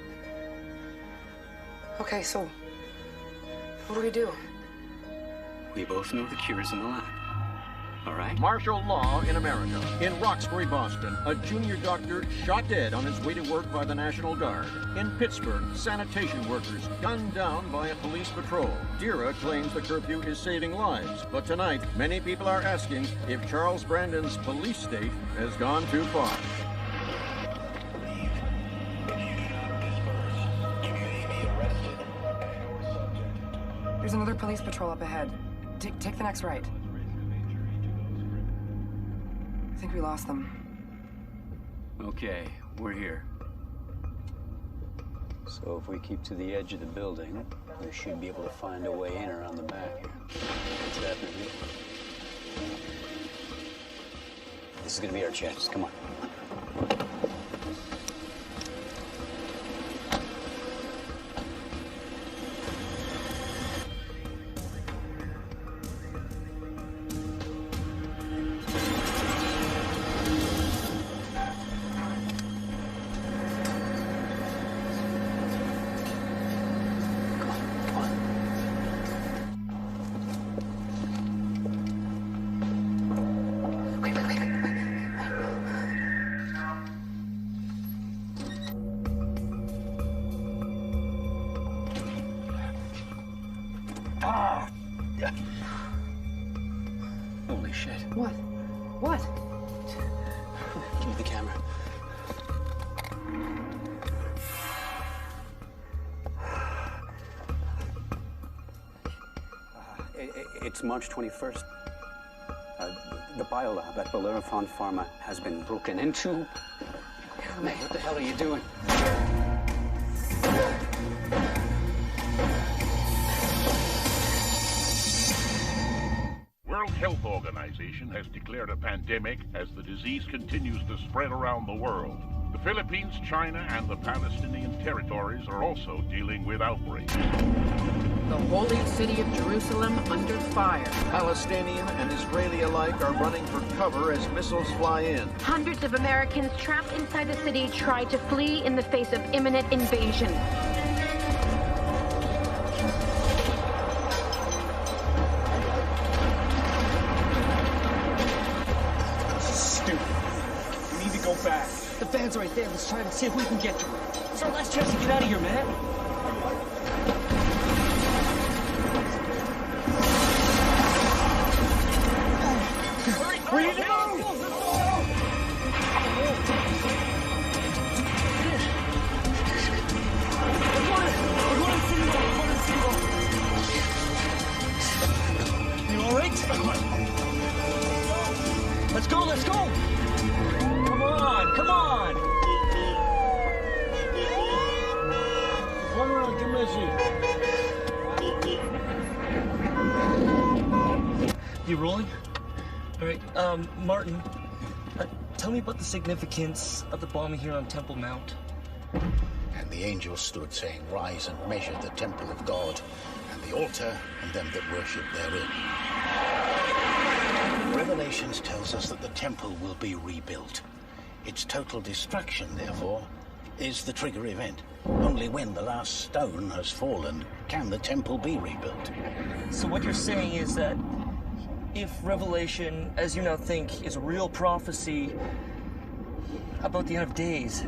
Okay, so what do we do? We both know the cure's in the lab. All right? Martial law in America. In Roxbury, Boston, a junior doctor shot dead on his way to work by the National Guard. In Pittsburgh, sanitation workers gunned down by a police patrol. DERA claims the curfew is saving lives. But tonight, many people are asking if Charles Brandon's police state has gone too far. There's another police patrol up ahead. Take the next right. I think we lost them. Okay, we're here. So if we keep to the edge of the building, we should be able to find a way in around the back here. What's happening here? This is gonna be our chance. Come on. shit. What? What? Give me the camera. It's March 21st. The biolab at Bellerophon Pharma has been broken into. Hey, what the hell are you doing? World Health Organization has declared a pandemic as the disease continues to spread around the world. The Philippines, China, and the Palestinian territories are also dealing with outbreaks. The holy city of Jerusalem under fire. Palestinian and Israeli alike are running for cover as missiles fly in. Hundreds of Americans trapped inside the city try to flee in the face of imminent invasion. Stupid. We need to go back. The van's right there. Let's try to see if we can get to it. It's our last chance to get out of here, man. We need to move! You all right? Let's go, let's go! Come on, come on! You rolling? All right, Martin, tell me about the significance of the bombing here on Temple Mount. And the angel stood, saying, "Rise and measure the temple of God, and the altar, and them that worship therein." Revelations tells us that the temple will be rebuilt. Its total destruction, therefore, is the trigger event. Only when the last stone has fallen can the temple be rebuilt. So what you're saying is that if Revelation, as you now think, is a real prophecy about the end of days,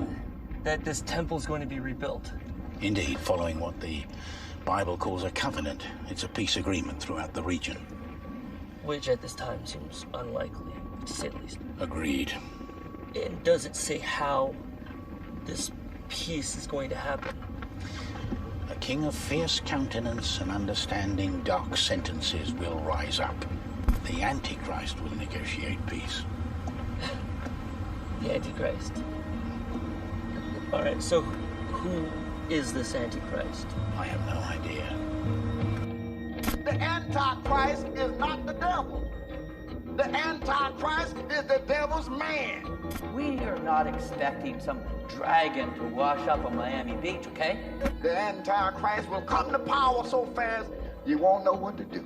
that this temple is going to be rebuilt. Indeed, following what the Bible calls a covenant, it's a peace agreement throughout the region. Which at this time seems unlikely, to say the least. Agreed. And does it say how this peace is going to happen? A king of fierce countenance and understanding dark sentences will rise up. The Antichrist will negotiate peace. The Antichrist. All right, so who is this Antichrist? I have no idea. The Antichrist is not the devil. The Antichrist is the devil's man. We are not expecting some dragon to wash up on Miami Beach, okay? The Antichrist will come to power so fast, you won't know what to do.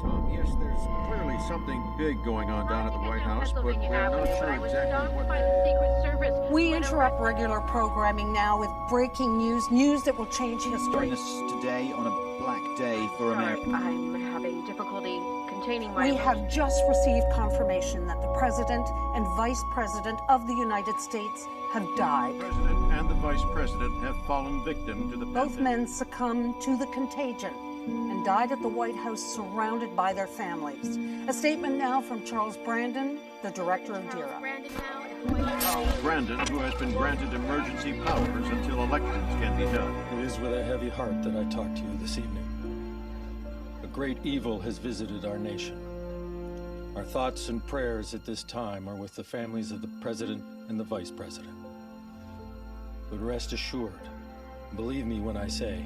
Tom, yes, there's clearly something big going on down at the White House, but we're not sure exactly what. We interrupt regular programming now with breaking news that will change history. Join us today on a black day for America. I'm having difficulty containing my We have just received confirmation that the President and Vice President of the United States have died. The President and the Vice President have fallen victim to the Both men succumbed to the contagion and died at the White House surrounded by their families. A statement now from Charles Brandon, the director of DERA. Brandon, who has been granted emergency powers until elections can be held. It is with a heavy heart that I talk to you this evening. A great evil has visited our nation. Our thoughts and prayers at this time are with the families of the President and the Vice President. But rest assured, believe me when I say,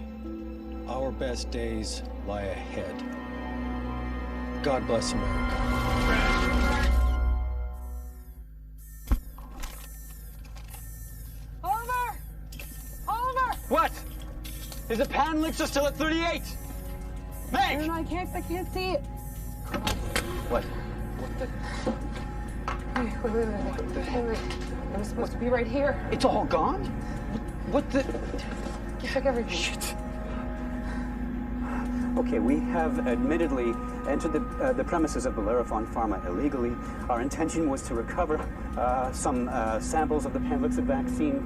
our best days lie ahead. God bless America. Oliver! Oliver! What? Is the pan elixir still at 38? Meg! Aaron, I can't see it. What? What the? Wait. It was supposed to be right here. It's all gone? What the? Check everything. Shit. Okay, we have admittedly entered the premises of Bellerophon Pharma illegally. Our intention was to recover some samples of the pan elixir vaccine.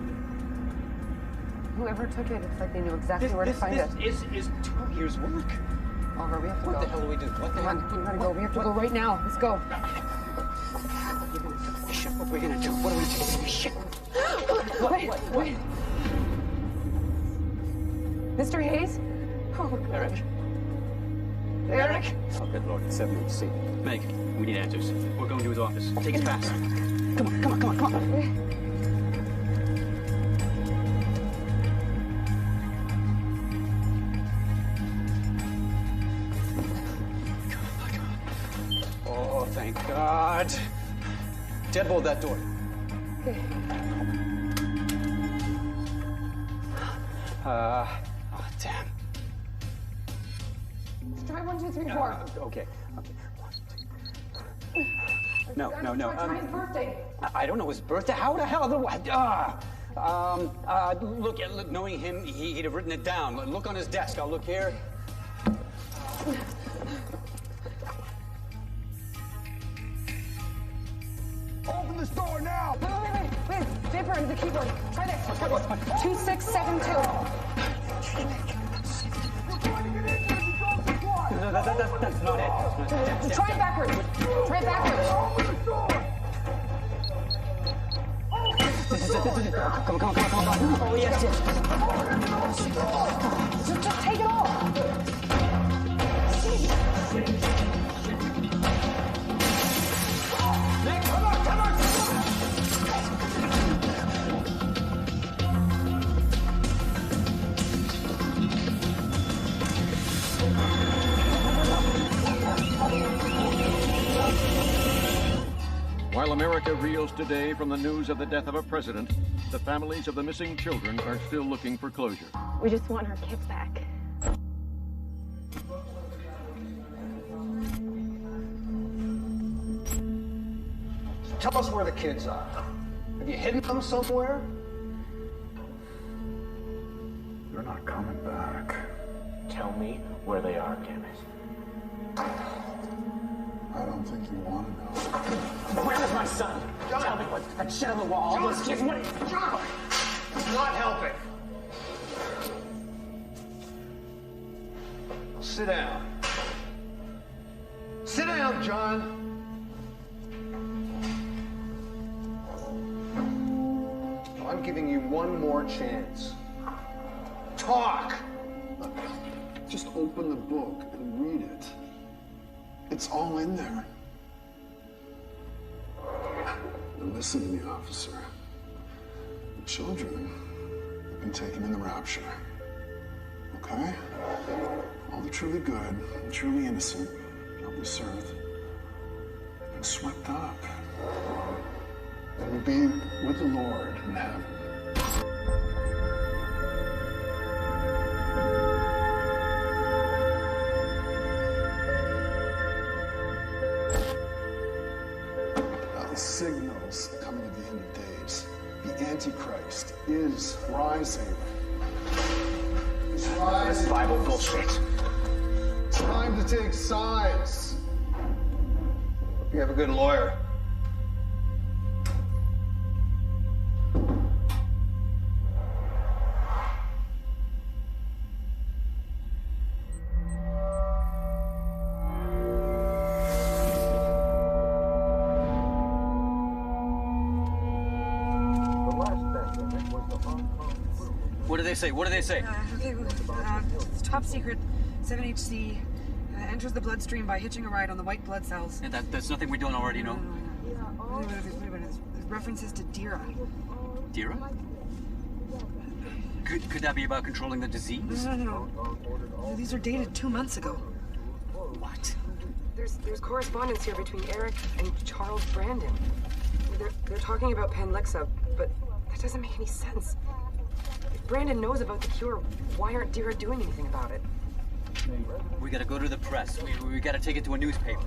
Whoever took it, it's like they knew exactly where to find it. This is 2 years' work. Oliver, we have to go. What the hell do we do? What the hell? We gotta go. We have to go right now. Let's go. Shit, what are we gonna do? What are we gonna do? Shit. Wait. Mr. Hayes? Oh. Eric? Eric? Oh, good Lord, it's 7HC. Meg, we need answers. We're going to his office. Take it fast. Come on. Oh, thank God. Deadbolt that door. Okay. Oh, damn. Let's try 1, 2, 3, 4. Okay. No. Try his birthday. I don't know his birthday. How the hell do I? Look, knowing him, he'd have written it down. Look on his desk. I'll look here. Open this door now! Wait. Paper into the keyboard. Try this. 2672. No, that's not it. Try it backwards. Come on. Oh, yes. Just take it off. Nick, come on. While America reels today from the news of the death of a president, the families of the missing children are still looking for closure. We just want our kids back. Tell us where the kids are. Have you hidden them somewhere? They're not coming back. Tell me where they are, Dennis. I don't think you want to know. Where is my son? John. Tell me what that shit on the wall. John, Those kids, what? John! It's not helping. Sit down. Sit down, John. I'm giving you one more chance. Talk! Look, just open the book and read it. It's all in there. Now listen to me, officer. The children have been taken in the rapture. Okay? All the truly good and truly innocent of this earth have been swept up. And will be with the Lord in heaven. Signals coming at the end of days. The Antichrist is rising. He's rising. This Bible bullshit. Time to take sides. You have a good lawyer. What do they say? It's top secret. 7HC enters the bloodstream by hitching a ride on the white blood cells. Yeah, that's nothing we don't already know. Wait a minute. There's references to Dira. Dira? Could that be about controlling the disease? No. These are dated 2 months ago. What? There's correspondence here between Eric and Charles Brandon. They're talking about Panlexa, but that doesn't make any sense. If Brandon knows about the cure, why aren't Dira doing anything about it? We gotta go to the press. We gotta take it to a newspaper.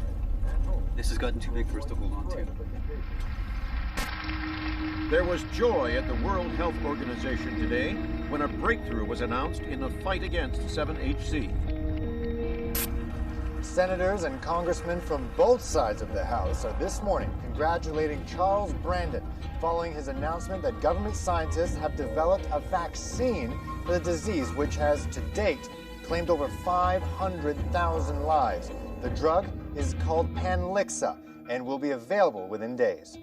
This has gotten too big for us to hold on to. There was joy at the World Health Organization today when a breakthrough was announced in the fight against 7HC. Senators and congressmen from both sides of the House are this morning congratulating Charles Brandon following his announcement that government scientists have developed a vaccine for the disease, which has to date claimed over 500,000 lives. The drug is called Panlixa and will be available within days.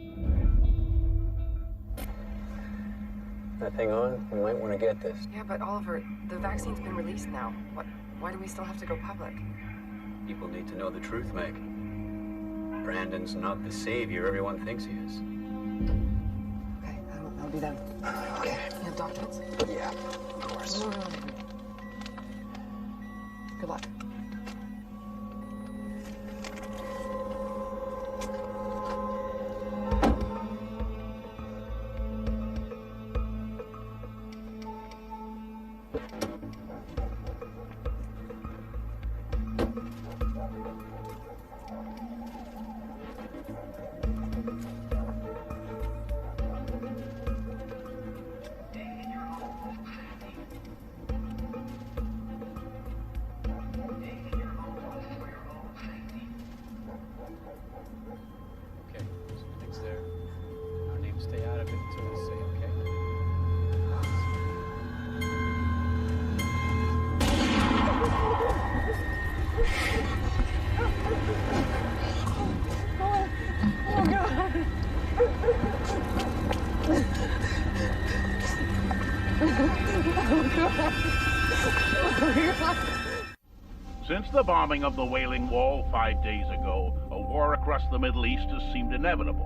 That thing on? We might want to get this. Yeah, but Oliver, the vaccine's been released now. Why do we still have to go public? People need to know the truth, Meg. Brandon's not the savior everyone thinks he is. Okay, that'll be done. Okay. You have documents? Yeah, of course. Good luck. Okay, so everything's there. Our names stay out of it until we say okay. Oh, God. Since the bombing of the Wailing Wall 5 days ago, a war across the Middle East has seemed inevitable.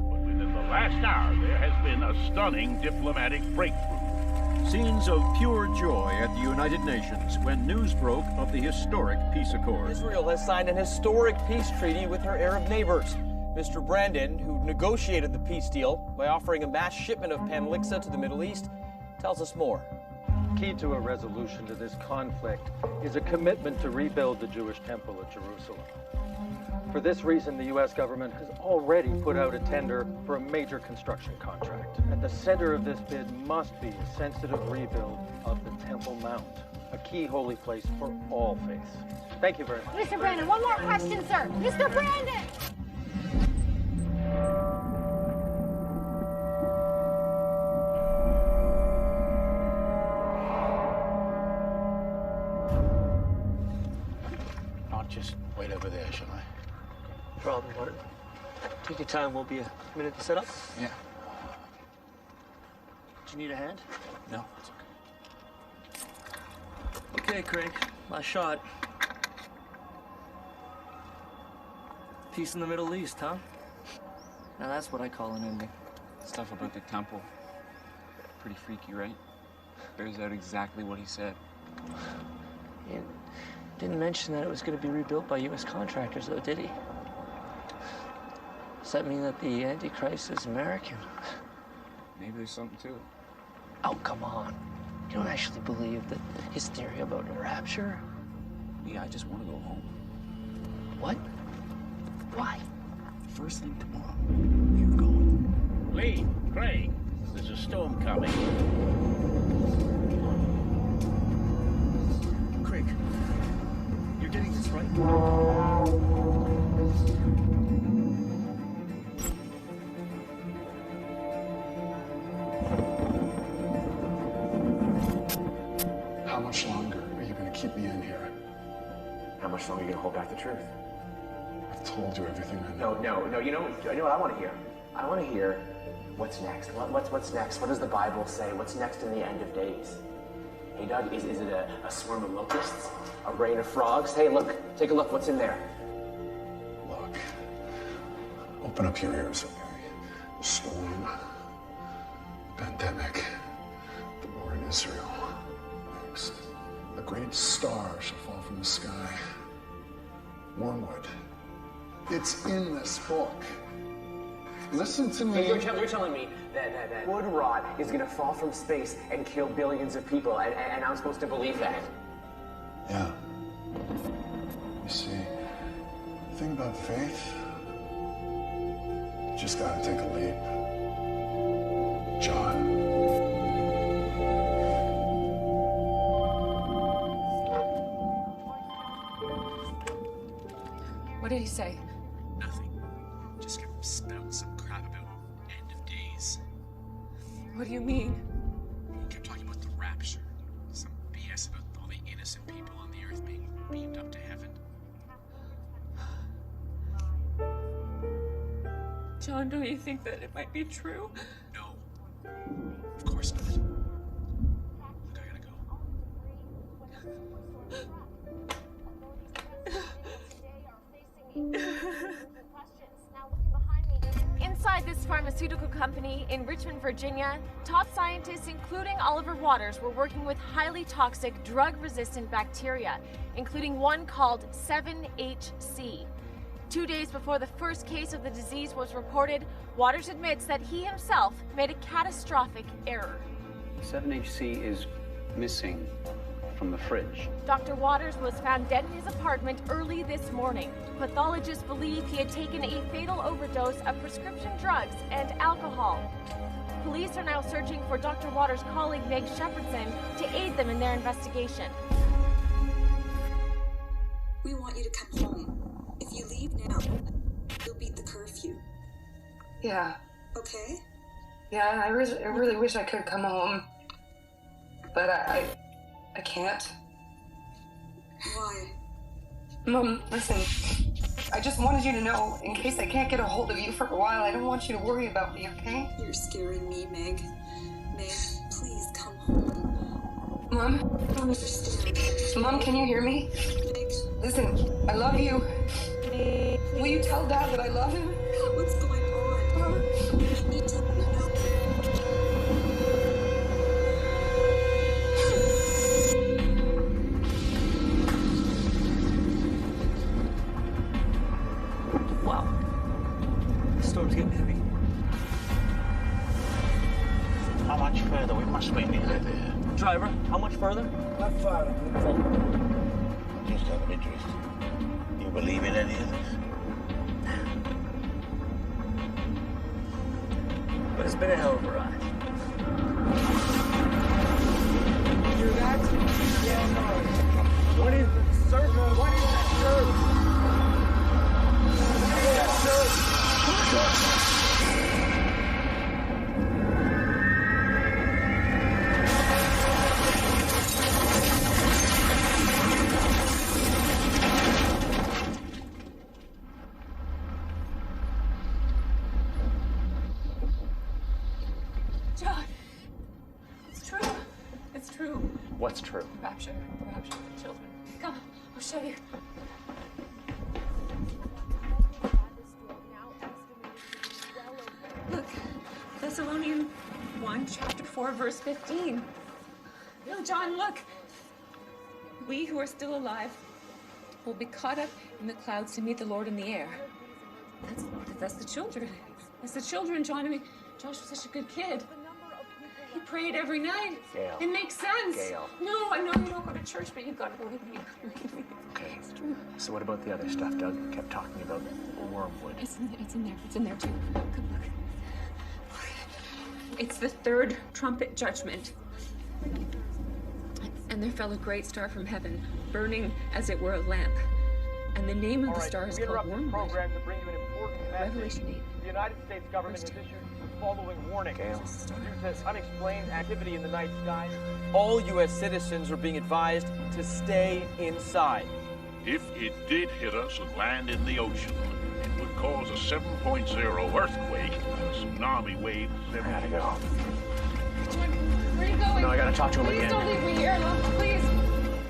But within the last hour, there has been a stunning diplomatic breakthrough. Scenes of pure joy at the United Nations when news broke of the historic peace accord. Israel has signed an historic peace treaty with her Arab neighbors. Mr. Brandon, who negotiated the peace deal by offering a mass shipment of Panlixa to the Middle East, tells us more. Key to a resolution to this conflict is a commitment to rebuild the Jewish temple at Jerusalem. For this reason, the U.S. government has already put out a tender for a major construction contract. At the center of this bid must be a sensitive rebuild of the Temple Mount, a key holy place for all faiths. Thank you very much. Mr. Brandon, one more question, sir. Mr. Brandon! I'll just wait over there, shall I? Problem, Martin. Take your time. We'll be a minute to set up. Yeah. Do you need a hand? No. Okay, Craig. Last shot. Peace in the Middle East, huh? Now that's what I call an ending. Stuff about the temple. Pretty freaky, right? Bears out exactly what he said. He didn't mention that it was going to be rebuilt by U.S. contractors, though, did he? Does that mean that the Antichrist is American? Maybe there's something to it. Oh, come on. You don't actually believe that his theory about a rapture? Yeah, I just want to go home. What? Why? First thing tomorrow. Lee, Craig, there's a storm coming. Craig, you're getting this right? How much longer are you going to keep me in here? How much longer are you going to hold back the truth? I've told you everything I know. No. You know what I want to hear? I want to hear what's next. What's next? What does the Bible say? What's next in the end of days? Hey, Doug, is it a swarm of locusts? A rain of frogs? Hey, look, take a look. What's in there? Look, open up your ears, okay? Storm, pandemic, the war in Israel. Next, a great star shall fall from the sky. Wormwood. It's in this book. Listen to me. You're telling me that wood rot is going to fall from space and kill billions of people, and I'm supposed to believe that? Yeah. You see, the thing about faith, you just gotta take a leap. John. What did he say? Nothing. Just kept spouting some crap about end of days. What do you mean? He kept talking about the rapture. Some BS about all the innocent people on the earth being beamed up to heaven. John, don't you think that it might be true? No. Of course not. Look, I gotta go. Inside this pharmaceutical company in Richmond, Virginia, top scientists, including Oliver Waters, were working with highly toxic drug-resistant bacteria, including one called 7HC. 2 days before the first case of the disease was reported, Waters admits that he himself made a catastrophic error. 7HC is missing from the fridge. Dr. Waters was found dead in his apartment early this morning. Pathologists believe he had taken a fatal overdose of prescription drugs and alcohol. Police are now searching for Dr. Waters' colleague Meg Shepherdson to aid them in their investigation. We want you to come home. If you leave now, you'll beat the curfew. Yeah. Okay? Yeah, I really wish I could come home. But I can't. Why? Mom, listen. I just wanted you to know, in case I can't get a hold of you for a while, I don't want you to worry about me, okay? You're scaring me, Meg. Meg, please come home. Mom? I don't understand. Mom, can you hear me? Meg. Listen, I love you. Will you tell Dad that I love him? What's going on? You need to let me know. Wow. The storm's getting heavy. How much further? We must be nearly there. Driver, how much further? Not far. Just out of interest. You believe in any of this? But it's been a hell of a ride. Hear that? Yeah, no. What is sir? What is that, sir? John, it's true. It's true. What's true? Rapture of the children. Come, I'll show you. Look, Thessalonians 1, chapter 4, verse 15. No, John, look. We who are still alive will be caught up in the clouds to meet the Lord in the air. That's the children. That's the children, John. I mean, Josh was such a good kid. He prayed every night. Gail. It makes sense. Gail. No, I know you don't go to church, but you've got to believe me. Okay. So what about the other stuff Doug kept talking about? Wormwood. It's in there. It's in there too. Come look. It's the third trumpet judgment. And there fell a great star from heaven, burning as it were a lamp. And the name of the star is called Wormwood. Program to bring you an important message. Revelation 8. The United States government has issued the following warning. Due to unexplained activity in the night sky, all U.S. citizens are being advised to stay inside. If it did hit us and land in the ocean, it would cause a 7.0 earthquake and a tsunami wave. I gotta go. John, where are you going? No, I gotta talk to him Please again. don't leave me here, love. Please.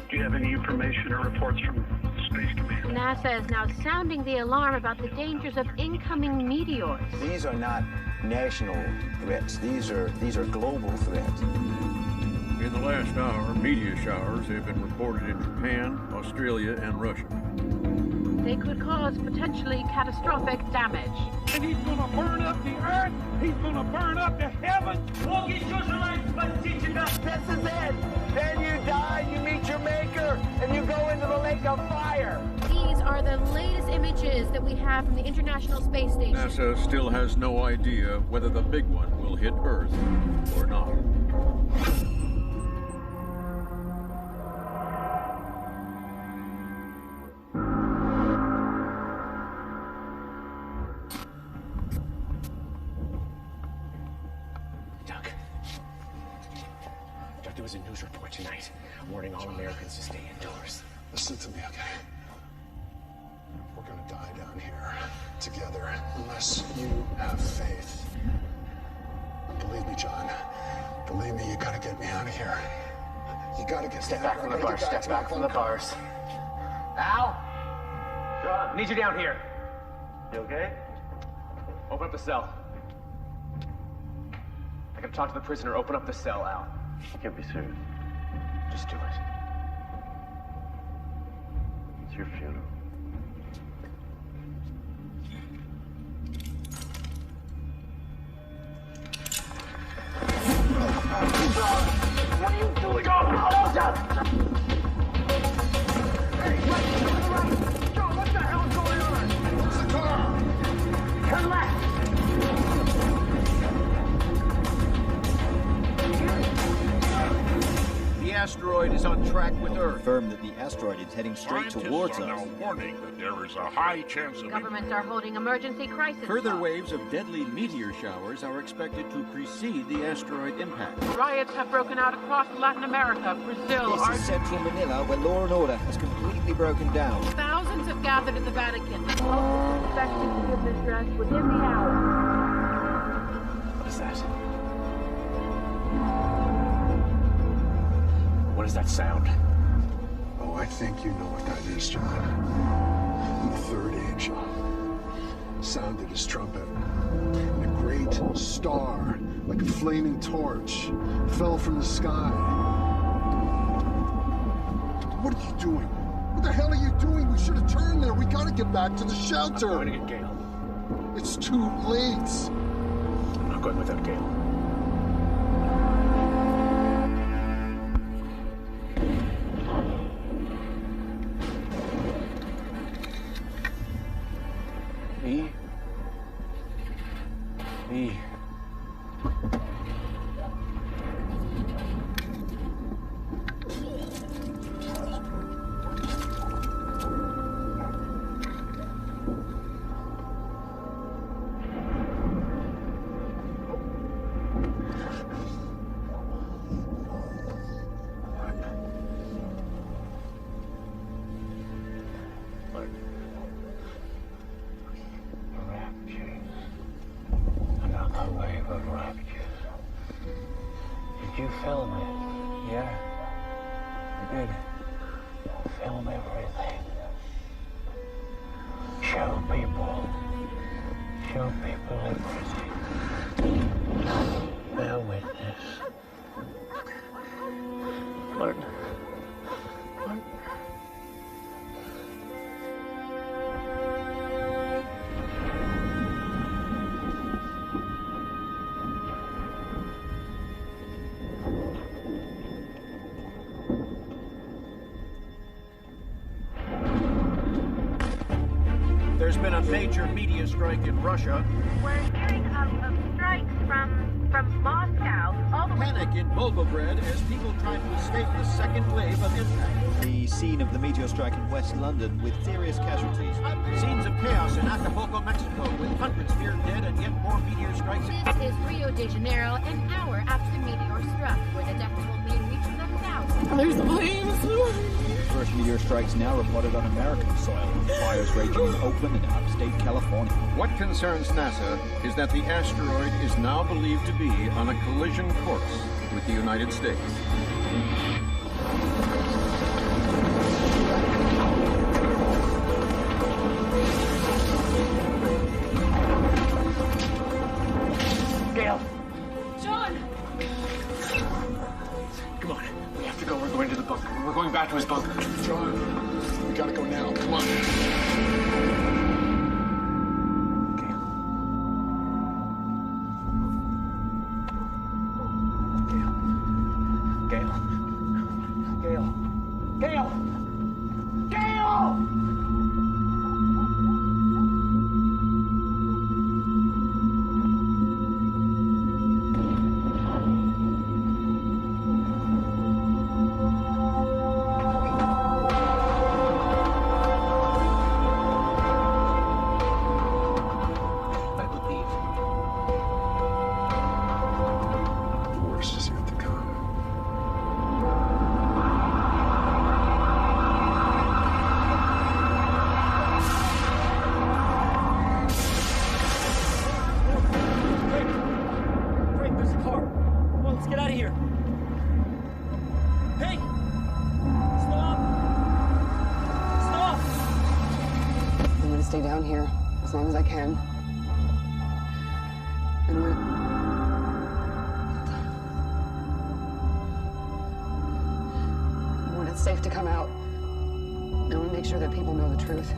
Do you have any information or reports from Space Command? NASA is now sounding the alarm about the dangers of incoming meteors. These are not national threats. These are global threats. In the last hour, meteor showers have been reported in Japan, Australia, and Russia. They could cause potentially catastrophic damage. And he's gonna burn up the earth. He's gonna burn up the heavens. This is it. Then you die, you meet your maker, and you go into the lake of fire. These are the latest images that we have from the International Space Station. NASA still has no idea whether the big one will hit Earth or not. was a news report tonight warning all Americans to stay indoors. Listen to me, okay? We're gonna die down here together unless you have faith. Believe me, John. Believe me, you gotta get me out of here. You gotta get Step back from the bars. Step back from the bars. Al! John, need you down here. You okay? Open up the cell. I gotta talk to the prisoner. Open up the cell, Al. You can't be serious. Just do it. It's your funeral. What are you doing? Hold up! Hey, right! John, what the hell is going on? It's the car! Turn left! The asteroid is on track with Earth. Confirmed that the asteroid is heading straight towards us. Scientists are now warning that there is a high chance of Governments are holding emergency crisis Further talks. waves of deadly meteor showers are expected to precede the asteroid impact. Riots have broken out across Latin America, Brazil, This is Argentina. central Manila, where law and order has completely broken down. Thousands have gathered at the Vatican. The Pope is expected to give this address within the hour. What is that? What is that sound? Oh, I think you know what that is, John. The third angel sounded his trumpet. And a great star, like a flaming torch, fell from the sky. What are you doing? What the hell are you doing? We should have turned there. We gotta get back to the shelter. I'm going to get Gail. It's too late. I'm not going without Gail. Me. Did you film it? Yeah, I did. Film everything. Show people. Show people everything. Bear witness. Martin. There's been a major media strike in Russia. We're hearing of strikes from Moscow all the way. Panic in Volgograd as people try to escape the second wave of impact. The scene of the meteor strike in West London with serious casualties. Scenes of chaos in Acapulco, Mexico, with hundreds feared dead and yet more meteor strikes. This is Rio de Janeiro, an hour after the meteor struck, where the decibel meter reached 1,000. There's flames. First meteor strikes now reported on American soil. Fires raging in Oakland and upstate California. What concerns NASA is that the asteroid is now believed to be on a collision course with the United States. Gail! John! Come on. We have to go. We're going to the bunker. We're going back to his bunker. John, we gotta go now. Come on. Gail, stay down here as long as I can. And when it's safe to come out, I want to make sure that people know the truth.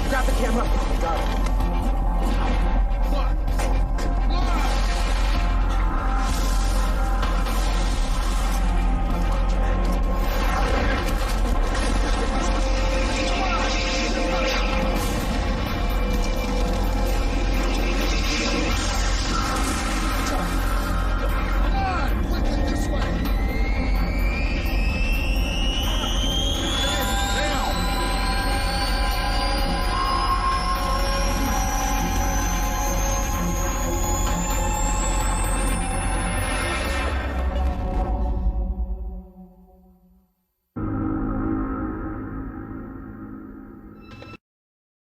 Grab the camera. Got it.